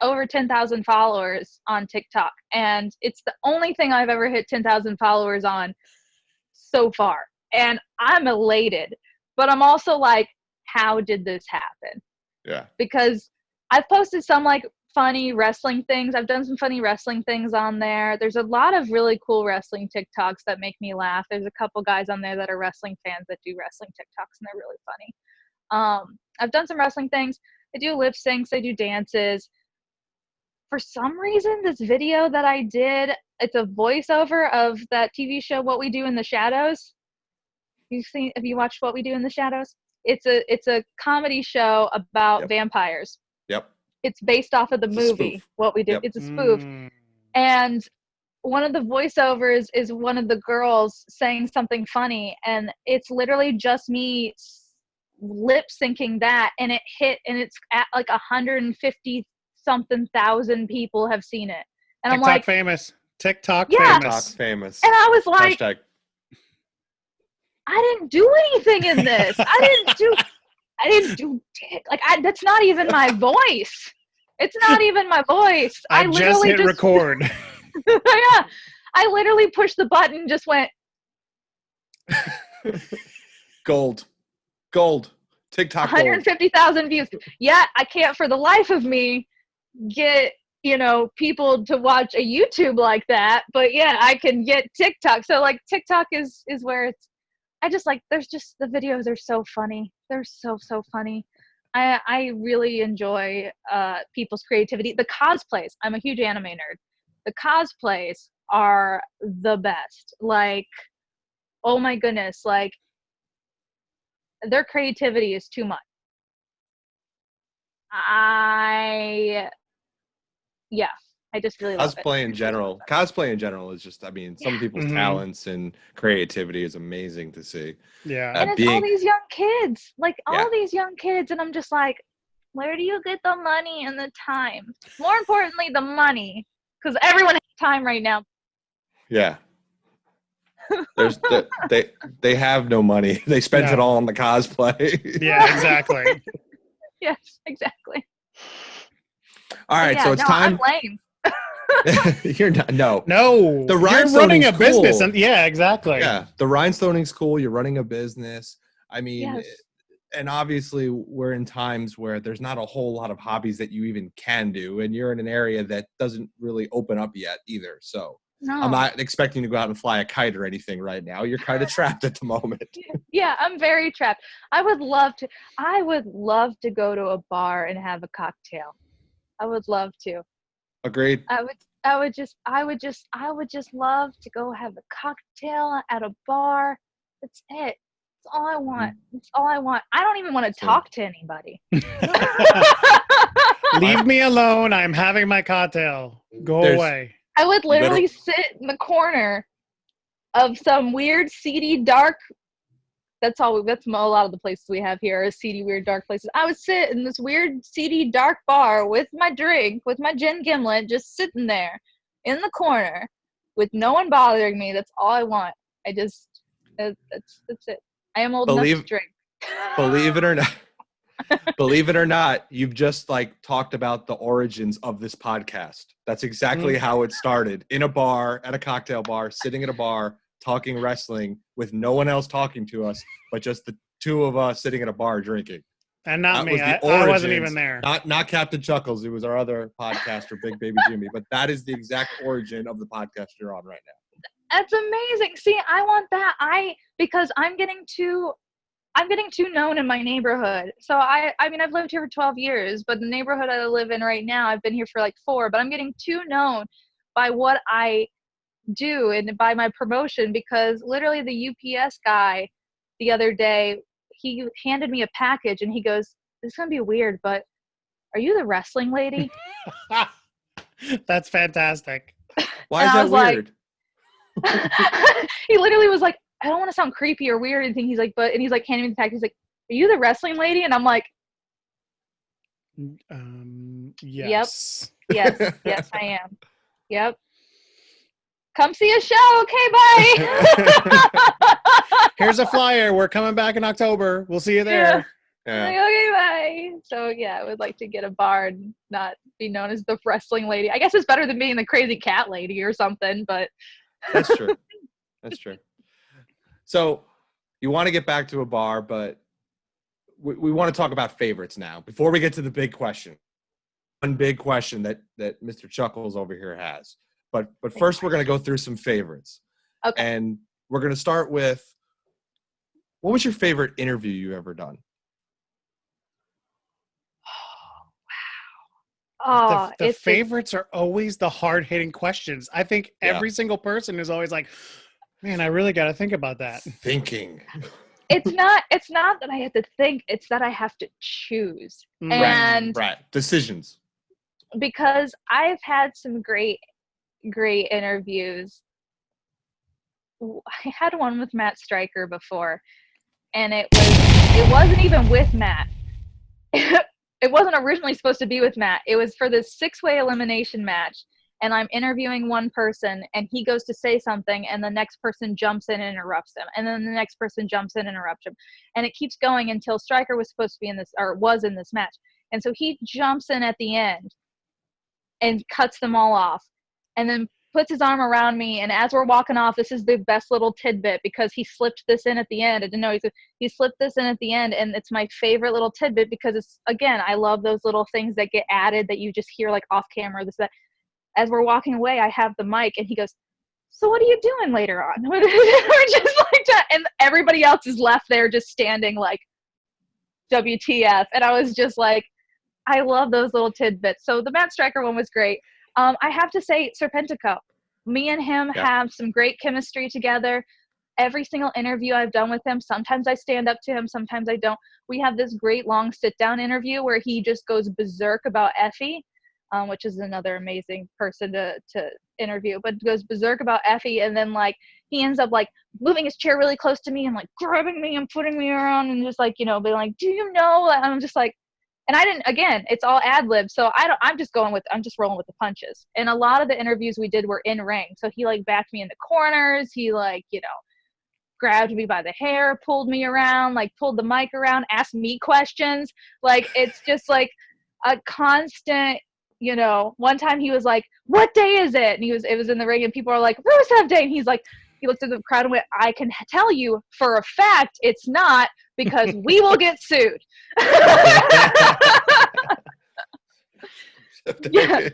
over 10,000 followers on TikTok, and it's the only thing I've ever hit 10,000 followers on so far. And I'm elated, but I'm also like, how did this happen? Yeah. Because I've posted some, like, funny wrestling things. I've done some funny wrestling things on there. There's a lot of really cool wrestling TikToks that make me laugh. There's a couple guys on there that are wrestling fans that do wrestling TikToks, and they're really funny. I've done some wrestling things. I do lip syncs. I do dances. For some reason, this video that I did, it's a voiceover of that TV show, What We Do in the Shadows. Have you watched What We Do in the Shadows? It's a comedy show about vampires. Yep. It's based off of the movie, What We Do. Yep. It's a spoof. And one of the voiceovers is one of the girls saying something funny, and it's literally just me lip syncing that, and it hit, and it's at like 150 something thousand people have seen it. And TikTok, I'm like, famous. TikTok famous. famous. Famous. And I was like, Hashtag. I didn't do anything in this. I didn't do like that's not even my voice. It's not even my voice. I just hit record. Yeah. I literally pushed the button and just went Gold. TikTok gold. 150,000 views. Yeah, I can't for the life of me get, people to watch a YouTube like that, but yeah, I can get TikTok. So like TikTok is where I just like, there's just, the videos are so funny. They're so funny. I really enjoy people's creativity. The cosplays, I'm a huge anime nerd. The cosplays are the best. Like, oh my goodness, like their creativity is too much. I just really love it. Cosplay in general is just, some people's talents and creativity is amazing to see. Yeah. And it's all these young kids, and I'm just like, where do you get the money and the time? More importantly, the money, because everyone has time right now. Yeah. They have no money. They spent it all on the cosplay. Yeah, exactly. Yes, exactly. All right, so it's time. I'm lame. You're not. No. The you're running a business, and yeah, exactly. Yeah, the rhinestoning's cool. You're running a business. Yes. And obviously, we're in times where there's not a whole lot of hobbies that you even can do, and you're in an area that doesn't really open up yet either. So no. I'm not expecting you to go out and fly a kite or anything right now. You're kind of trapped at the moment. Yeah, I'm very trapped. I would love to go to a bar and have a cocktail. I would love to. Agreed. I would just love to go have a cocktail at a bar. That's it. That's all I want. That's all I want. I don't even want to talk to anybody. Leave me alone. I'm having my cocktail. Go away. I would literally sit in the corner of some weird, seedy, dark. That's a lot of the places we have here are seedy, weird, dark places. I would sit in this weird, seedy, dark bar with my drink, with my gin gimlet, just sitting there in the corner with no one bothering me. That's all I want. That's it. I am old enough to drink. Believe it or not, you've just talked about the origins of this podcast. That's exactly how it started. In a bar, at a cocktail bar, sitting at a bar, talking wrestling with no one else talking to us, but just the two of us sitting at a bar drinking. And not me. I wasn't even there. Not Captain Chuckles. It was our other podcaster, Big Baby Jimmy. But that is the exact origin of the podcast you're on right now. That's amazing. See, I want that. Because I'm getting too known in my neighborhood. So I've lived here for 12 years, but the neighborhood I live in right now, I've been here for 4, but I'm getting too known by what I do and by my promotion, because literally the UPS guy the other day, he handed me a package and he goes, "This is going to be weird, but are you the wrestling lady?" That's fantastic. Why is that weird? He literally was like, "I don't want to sound creepy or weird or anything." He's like, handing me the package. He's like, "Are you the wrestling lady?" And I'm like, yes. Yep. Yes, I am. Yep. Come see a show. Okay, bye. Here's a flyer. We're coming back in October. We'll see you there. Yeah. Like, okay, bye. So yeah, I would like to get a bar and not be known as the wrestling lady. I guess it's better than being the crazy cat lady or something, but That's true. That's true. So you want to get back to a bar, but we want to talk about favorites now. Before we get to the big question, one big question that Mr. Chuckles over here has. But first, we're going to go through some favorites. Okay. And we're going to start with, what was your favorite interview you ever done? Oh, the favorites are always the hard-hitting questions. I think every single person is always like, man, I really got to think about that. Thinking. It's not that I have to think, it's that I have to choose. And right. Decisions. Because I've had some great interviews. I had one with Matt Stryker before, and it wasn't even with Matt. It wasn't originally supposed to be with Matt. It was for this 6-way elimination match, and I'm interviewing one person and he goes to say something and the next person jumps in and interrupts him. And then the next person jumps in and interrupts him. And it keeps going until Stryker was supposed to be in this, or was in this match. And so he jumps in at the end and cuts them all off and then puts his arm around me. And as we're walking off, this is the best little tidbit because he slipped this in at the end. I didn't know he slipped this in at the end. And it's my favorite little tidbit because it's, again, I love those little things that get added that you just hear like off camera, this, that. As we're walking away, I have the mic and he goes, so what are you doing later on? We're just like that. And everybody else is left there just standing like WTF. And I was just like, I love those little tidbits. So the Matt Stryker one was great. I have to say, Pentaco, me and him have some great chemistry together. Every single interview I've done with him, sometimes I stand up to him, sometimes I don't. We have this great long sit-down interview where he just goes berserk about Effie, which is another amazing person to interview, but goes berserk about Effie, and then like he ends up like moving his chair really close to me and like grabbing me and putting me around and just like, you know, being like, do you know? And I'm just like, and I didn't, again, it's all ad lib. So I'm just rolling with the punches. And a lot of the interviews we did were in ring. So he like backed me in the corners. He like, you know, grabbed me by the hair, pulled me around, like pulled the mic around, asked me questions. Like, it's just like a constant, you know, one time he was like, what day is it? And it was in the ring and people are like, Rusev Day. And he's like, he looked at the crowd and went, I can tell you for a fact it's not because we will get sued. Yeah.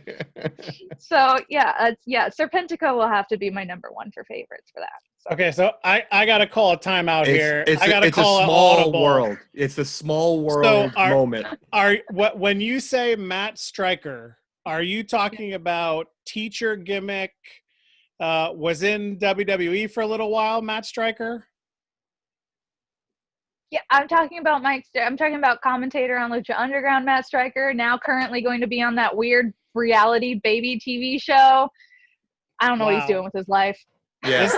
So Serpentico will have to be my number one for favorites for that. So. Okay, so I gotta call a timeout here. It's I gotta call a small audible. world. It's a small world moment. When you say Matt Stryker, are you talking about teacher gimmick? Was in WWE for a little while, Matt Stryker? Yeah, I'm talking about commentator on Lucha Underground, Matt Stryker, now currently going to be on that weird reality baby TV show. I don't know what he's doing with his life. Yes.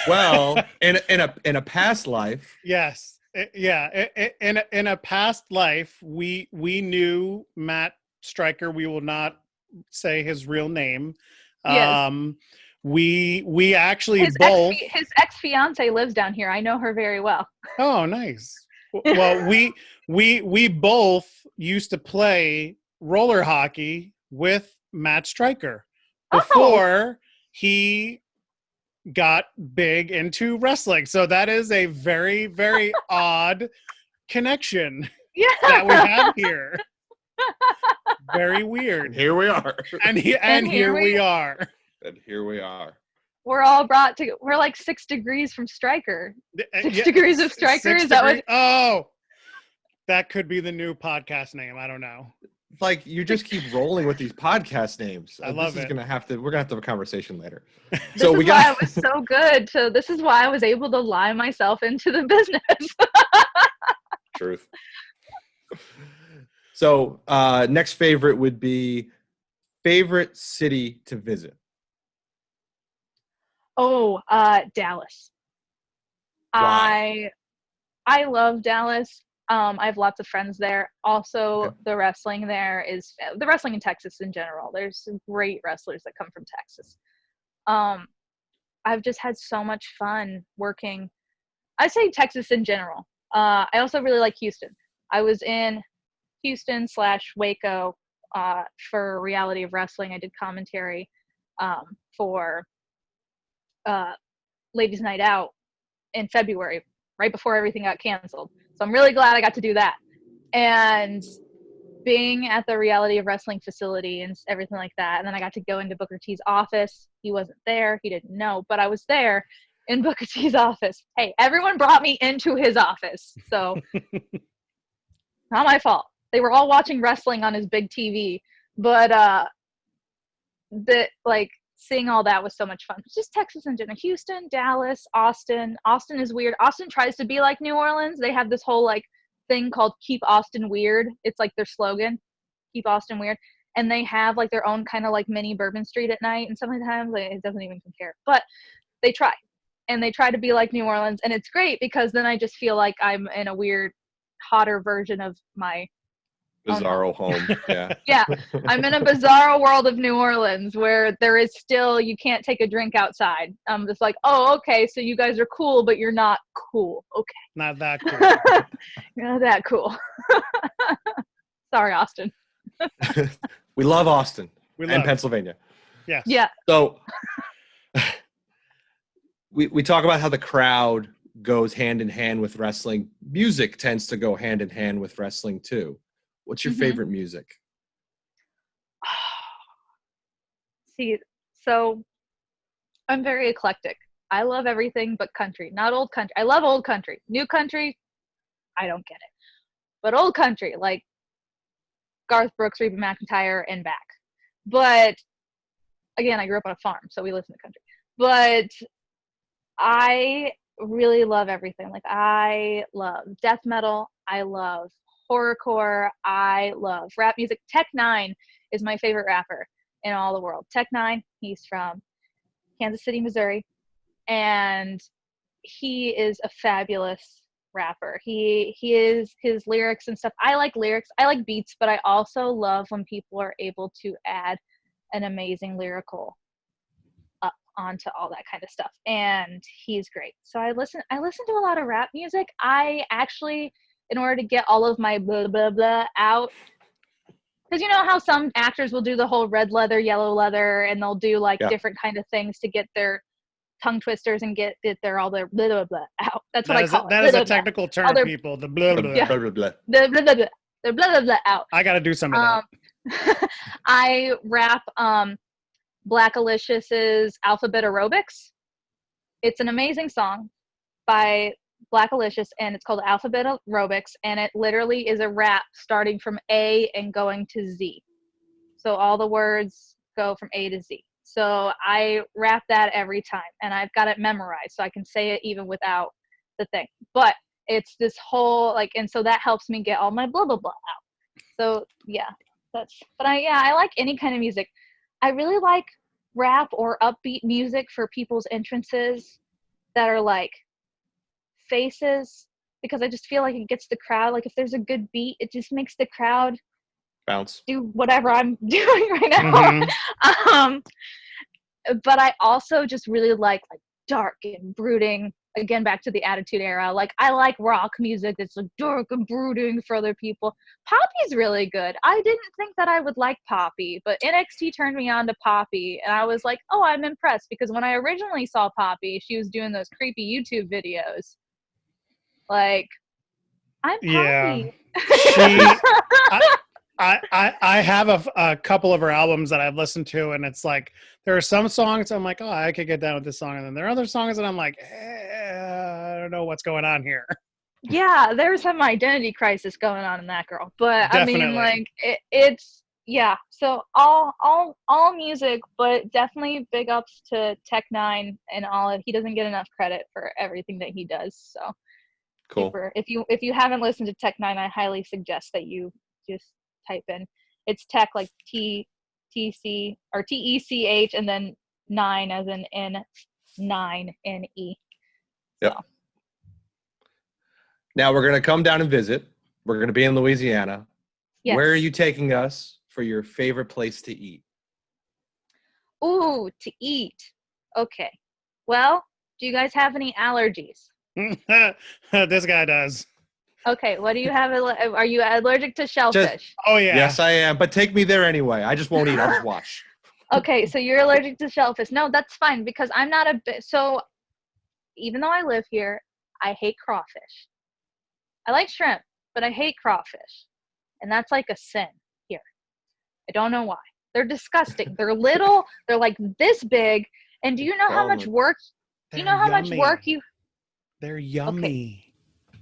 Well, in a past life. Yes. In a past life, we knew Matt Stryker. We will not say his real name. Yes. We actually his his ex-fiance lives down here. I know her very well. Oh, nice. Well, we both used to play roller hockey with Matt Stryker before he got big into wrestling. So that is a very, very odd connection that we have here. Very weird. And here we are. And here we are. And here we are. We're all brought to. We're like 6 degrees from Stryker. 6 degrees of Stryker. Is that what? Oh, that could be the new podcast name. I don't know. It's like you just keep rolling with these podcast names. I love this it. We're gonna have to have a conversation later. So why I was so good. So this is why I was able to lie myself into the business. Truth. So next favorite would be favorite city to visit. Oh, Dallas. Why? I love Dallas. I have lots of friends there. Also, Okay. the wrestling there is the wrestling in Texas in general. There's some great wrestlers that come from Texas. I've just had so much fun working. I say Texas in general. I also really like Houston. I was in Houston/Waco for Reality of Wrestling. I did commentary for Ladies Night Out in February, right before everything got canceled. So I'm really glad I got to do that. And being at the Reality of Wrestling facility and everything like that. And then I got to go into Booker T's office. He wasn't there. He didn't know, but I was there in Booker T's office. Hey, everyone brought me into his office. So not my fault. They were all watching wrestling on his big TV. But seeing all that was so much fun. It's just Texas in general. Houston, Dallas, Austin. Austin is weird. Austin tries to be like New Orleans. They have this whole like thing called Keep Austin Weird. It's like their slogan, Keep Austin Weird. And they have like their own kind of like mini Bourbon Street at night. And sometimes it doesn't even compare. But they try. And they try to be like New Orleans. And it's great because then I just feel like I'm in a weird, hotter version of my Oh, no. Bizarro home. Yeah. Yeah, I'm in a bizarro world of New Orleans where there is still, you can't take a drink outside. I'm just like, oh, okay, so you guys are cool, but you're not cool. Okay. Not that cool. You're not that cool. Sorry, Austin. We love Austin We and love. Pennsylvania. Yes. Yeah. So we talk about how the crowd goes hand in hand with wrestling. Music tends to go hand in hand with wrestling too. What's your Mhm. favorite music? See, so I'm very eclectic. I love everything but country. Not old country. I love old country. New country, I don't get it. But old country, like Garth Brooks, Reba McEntire, and back. But again, I grew up on a farm, so we live in the country. But I really love everything. Like, I love death metal. I love horrorcore. I love rap music. Tech9 is my favorite rapper in all the world. Tech9, he's from Kansas City, Missouri, and he is a fabulous rapper. He is, his lyrics and stuff. I like lyrics. I like beats, but I also love when people are able to add an amazing lyrical up onto all that kind of stuff. And he's great. So I listen to a lot of rap music. I actually, in order to get all of my blah blah blah out, because you know how some actors will do the whole red leather, yellow leather, and they'll do like different kind of things to get their tongue twisters and get their all their blah blah blah out. That's what I call it. That is a technical term, people. The blah blah. Blah, blah, blah. The blah blah blah. The blah blah blah out. I got to do some of that. I rap Black Alicious' Alphabet Aerobics. It's an amazing song by Black Alicious, and it's called Alphabet Aerobics, and it literally is a rap starting from A and going to Z. So all the words go from A to Z. So I rap that every time, and I've got it memorized, so I can say it even without the thing. But it's this whole, like, and so that helps me get all my blah, blah, blah out. So, yeah, I like any kind of music. I really like rap or upbeat music for people's entrances that are, like, faces, because I just feel like it gets the crowd, like, if there's a good beat, it just makes the crowd Bounce. do whatever I'm doing right now. Mm-hmm. But I also just really like dark and brooding, again, back to the Attitude Era. Like, I like rock music that's like dark and brooding for other people. Poppy's really good. I didn't think that I would like Poppy, but NXT turned me on to Poppy, and I was like, oh, I'm impressed, because when I originally saw Poppy, she was doing those creepy YouTube videos. Like, I'm Poppy. Yeah. I have a couple of her albums that I've listened to, and it's like there are some songs I'm like, oh, I could get down with this song, and then there are other songs that I'm like, I don't know what's going on here. Yeah, there's some identity crisis going on in that girl, but Definitely. I mean, like, it's yeah. So all music, but definitely big ups to Tech9 and all of. He doesn't get enough credit for everything that he does. So Cool. super. If you haven't listened to Tech9, I highly suggest that you just type in. It's Tech, like TC or TECH, and then 9 as in N9NE. Yep. So. Now we're going to come down and visit. We're going to be in Louisiana. Yes. Where are you taking us for your favorite place to eat? Ooh, to eat. Okay. Well, do you guys have any allergies? This guy does. Okay, what do you have? Are you allergic to shellfish? Oh, yeah. Yes, I am. But take me there anyway. I just won't eat. I'll just watch. Okay, so you're allergic to shellfish. No, that's fine, because I'm not a bit. So even though I live here, I hate crawfish. I like shrimp, but I hate crawfish. And that's like a sin here. I don't know why. They're disgusting. They're little. They're like this big. And do you know how much work? Do you know how much work you? They're yummy.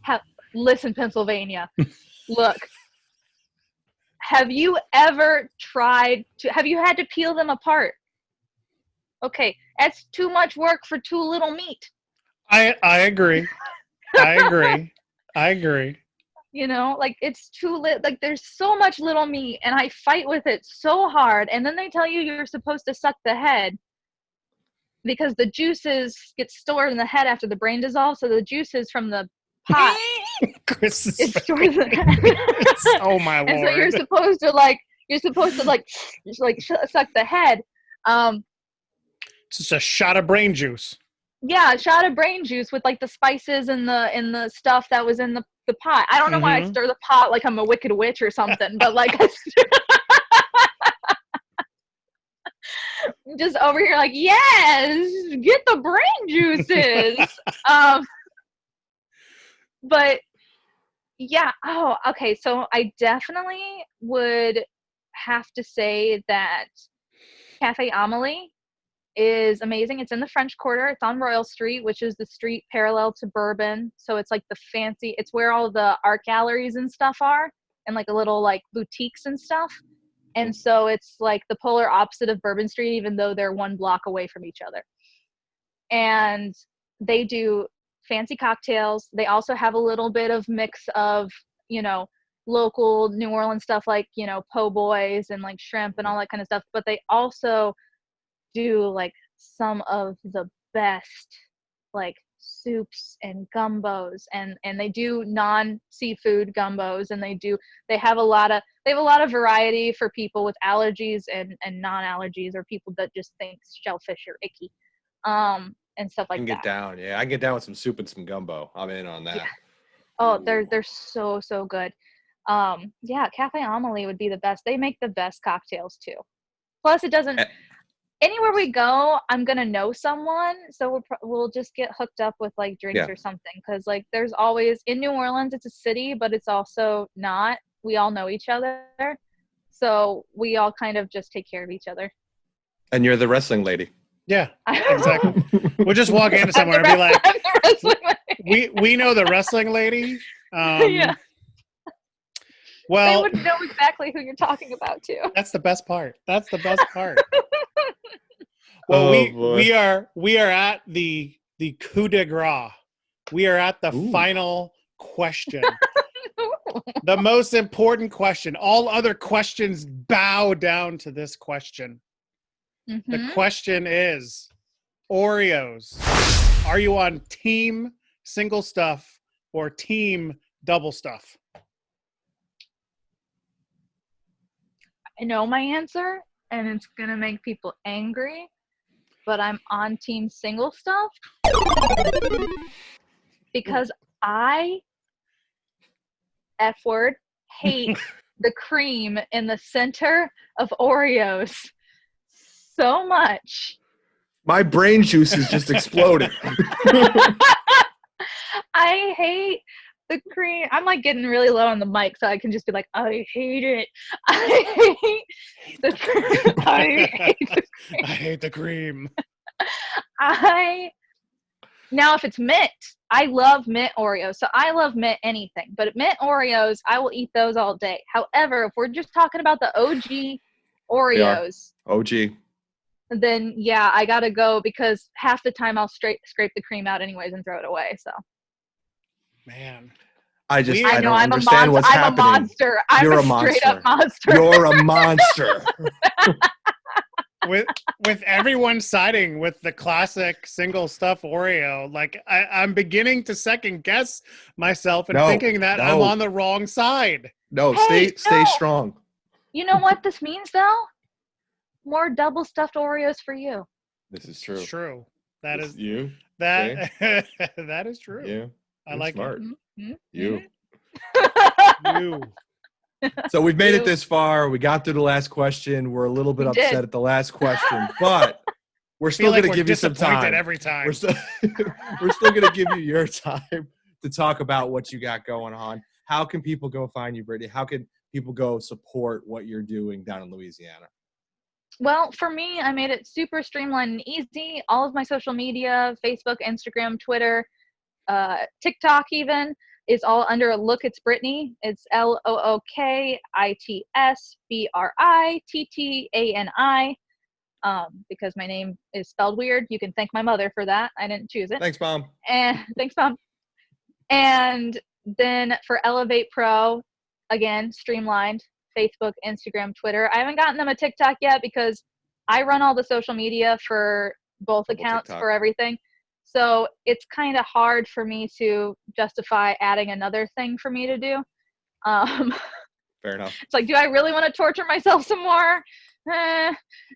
Okay. Listen, Pennsylvania. Look. Have you ever tried to? Have you had to peel them apart? Okay, that's too much work for too little meat. I agree. I agree. You know, like, it's too like, there's so much little meat, and I fight with it so hard, and then they tell you you're supposed to suck the head because the juices get stored in the head after the brain dissolves, so the juices from the pot Chris's It's towards the face. Oh my lord. And so you're supposed to just like suck the head. It's just a shot of brain juice. Yeah, a shot of brain juice with like the spices and the stuff that was in the pot. I don't know why I stir the pot like I'm a wicked witch or something, but like I'm just over here like, yes, get the brain juices. But yeah, oh, okay. So I definitely would have to say that Cafe Amelie is amazing. It's in the French Quarter. It's on Royal Street, which is the street parallel to Bourbon. So it's like the fancy, it's where all the art galleries and stuff are, and like a little like boutiques and stuff. And so it's like the polar opposite of Bourbon Street, even though they're one block away from each other. And they do fancy cocktails. They also have a little bit of mix of, you know, local New Orleans stuff like, you know, po' boys and like shrimp and all that kind of stuff. But they also do like some of the best like soups and gumbos, and they do non-seafood gumbos, and they have a lot of variety for people with allergies and non-allergies, or people that just think shellfish are icky, and stuff like that. I can get down with some soup and some gumbo. I'm in on that. Yeah. Oh, they're so good. Yeah, Cafe Amelie would be the best. They make the best cocktails too. Plus, it doesn't. Anywhere we go, I'm gonna know someone, so we'll just get hooked up with like drinks or something. Because like, there's always in New Orleans, it's a city, but it's also not. We all know each other, so we all kind of just take care of each other. And you're the wrestling lady. Yeah, exactly. We'll just walk into somewhere and be like, we know the wrestling lady. Yeah. Well, they would know exactly who you're talking about too. That's the best part. Well, we are at the coup de grace. We are at the final question. The most important question. All other questions bow down to this question. Mm-hmm. The question is, Oreos. Are you on team single stuff or team double stuff? I know my answer, and it's going to make people angry, but I'm on team single stuff because I, F-word, hate the cream in the center of Oreos so much. My brain juice is just exploding. I hate the cream. I'm like getting really low on the mic, so I can just be like, I hate it. I hate the cream. I hate the cream. Now if it's mint, I love mint Oreos. So I love mint anything. But mint Oreos, I will eat those all day. However, if we're just talking about the OG Oreos. OG. Then yeah, I gotta go because half the time I'll scrape the cream out anyways and throw it away. So. Man, I don't understand what's happening. I'm a monster. I'm a straight up monster. You're a monster. with everyone siding with the classic single stuff Oreo, like I'm beginning to second guess myself and thinking that I'm on the wrong side. No, stay strong. You know what this means though? More double stuffed Oreos for you. This is true. It's true. That is you. That that is true. Yeah. I like smart. it. Mm-hmm. You. You. So we've made it this far. We got through the last question. We're a little bit upset at the last question, but we're still going to give you some time. Every time. We're still going to give you your time to talk about what you got going on. How can people go find you, Brittany? How can people go support what you're doing down in Louisiana? Well, for me, I made it super streamlined and easy. All of my social media, Facebook, Instagram, Twitter, TikTok even, is all under Look It's Brittany. It's LOOKITSBRITTANI. Because my name is spelled weird. You can thank my mother for that. I didn't choose it. Thanks, Mom. And thanks, Mom. And then for Elev8 Pro, again, streamlined. Facebook, Instagram, Twitter. I haven't gotten them a TikTok yet because I run all the social media for both accounts for everything. So it's kind of hard for me to justify adding another thing for me to do. Fair enough. It's like, do I really want to torture myself some more?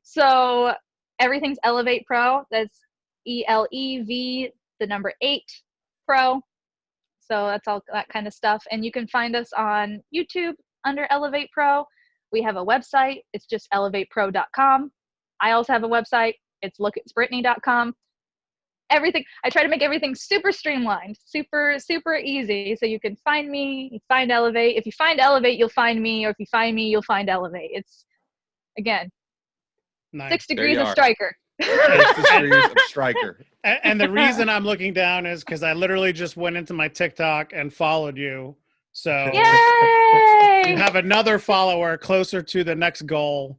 So everything's Elev8 Pro. That's ELEV, the number 8 Pro. So that's all that kind of stuff. And you can find us on YouTube under Elev8 Pro. We have a website. It's just elev8pro.com. I also have a website. It's lookitsbrittany.com. Everything. I try to make everything super streamlined, super, super easy. So you can find me, you find Elev8. If you find Elev8, you'll find me. Or if you find me, you'll find Elev8. It's, again, Nice. 6 degrees of are. Striker. 6 degrees of Striker. And the reason I'm looking down is because I literally just went into my TikTok and followed you. So Yay! you have another follower closer to the next goal.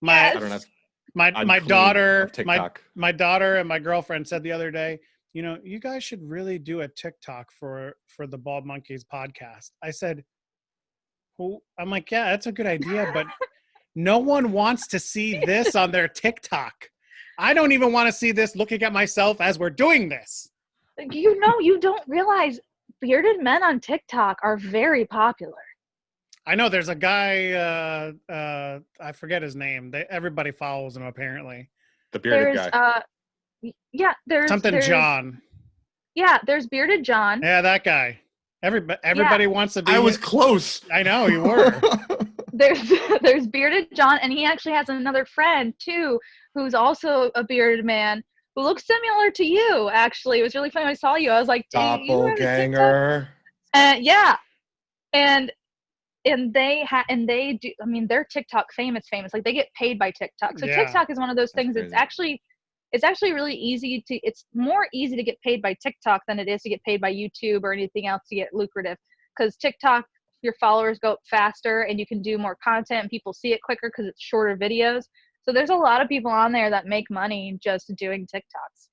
I don't have. My I'm clean daughter, of TikTok. my daughter and my girlfriend said the other day, you know, you guys should really do a TikTok for the Bald Monkeys podcast. I said, well, I'm like, yeah, that's a good idea, but no one wants to see this on their TikTok. I don't even want to see this looking at myself as we're doing this. You know, you don't realize bearded men on TikTok are very popular. I know there's a guy, I forget his name. Everybody follows him apparently. The bearded guy. There's Something John. Yeah, there's Bearded John. Yeah, that guy. Everybody wants to be. I was close. I know you were. There's Bearded John, and he actually has another friend too, who's also a bearded man who looks similar to you. Actually, it was really funny when I saw you. I was like, Doppelganger. Yeah, and they do. I mean, they're TikTok famous. Like they get paid by TikTok. So Yeah. TikTok is one of those things. Crazy. It's actually really easy to. It's more easy to get paid by TikTok than it is to get paid by YouTube or anything else to get lucrative. Because TikTok, your followers go up faster, and you can do more content, and people see it quicker because it's shorter videos. So there's a lot of people on there that make money just doing TikToks.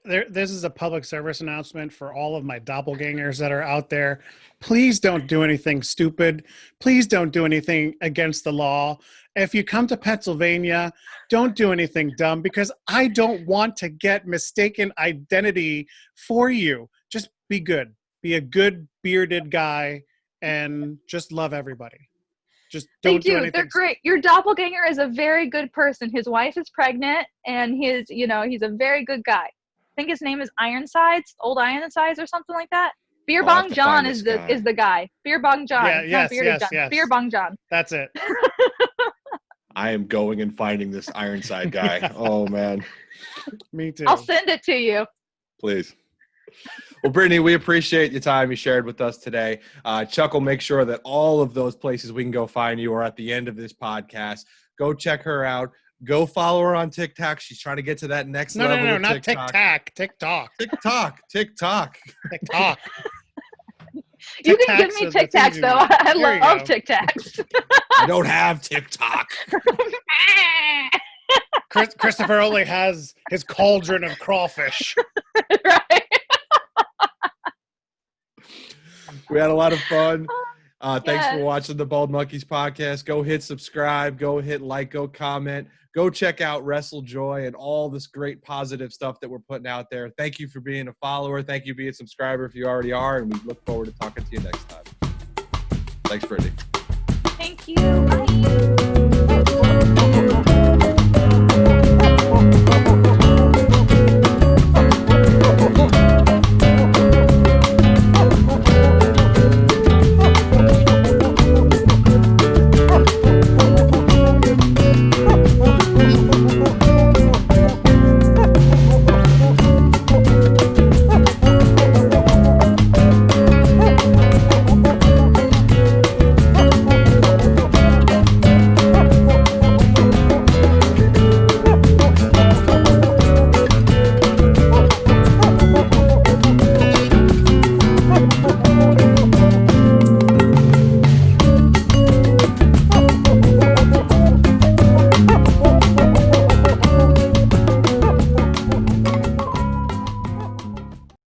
This is a public service announcement for all of my doppelgangers that are out there. Please don't do anything stupid. Please don't do anything against the law. If you come to Pennsylvania, don't do anything dumb because I don't want to get mistaken identity for you. Just be good. Be a good bearded guy and just love everybody. Just don't do anything. They're great. Your doppelganger is a very good person. His wife is pregnant, and he's a very good guy. I think his name is Ironsides, Old Ironsides or something like that. Beer I'll have Bong to John find is this the guy. Beer Bong John. Yeah, Not Bearded John. yes. Beer Bong John. That's it. I am going and finding this Ironside guy. Oh, man. Me too. I'll send it to you. Please. Well, Brittany, we appreciate your time you shared with us today. Chuck will make sure that all of those places we can go find you are at the end of this podcast. Go check her out. Go follow her on TikTok. She's trying to get to that next level. No, of not TikTok. TikTok. TikTok. You can give me Tic Tacs, Tic Tacs, though. I There you love go. Tic Tacs. I don't have TikTok. Christopher only has his cauldron of crawfish. Right. We had a lot of fun. Thanks Yes. for watching the Bald Monkeys podcast. Go hit subscribe. Go hit like. Go comment. Go check out Wrestle Joy and all this great positive stuff that we're putting out there. Thank you for being a follower. Thank you for being a subscriber if you already are. And we look forward to talking to you next time. Thanks, Brittany. Thank you. Bye.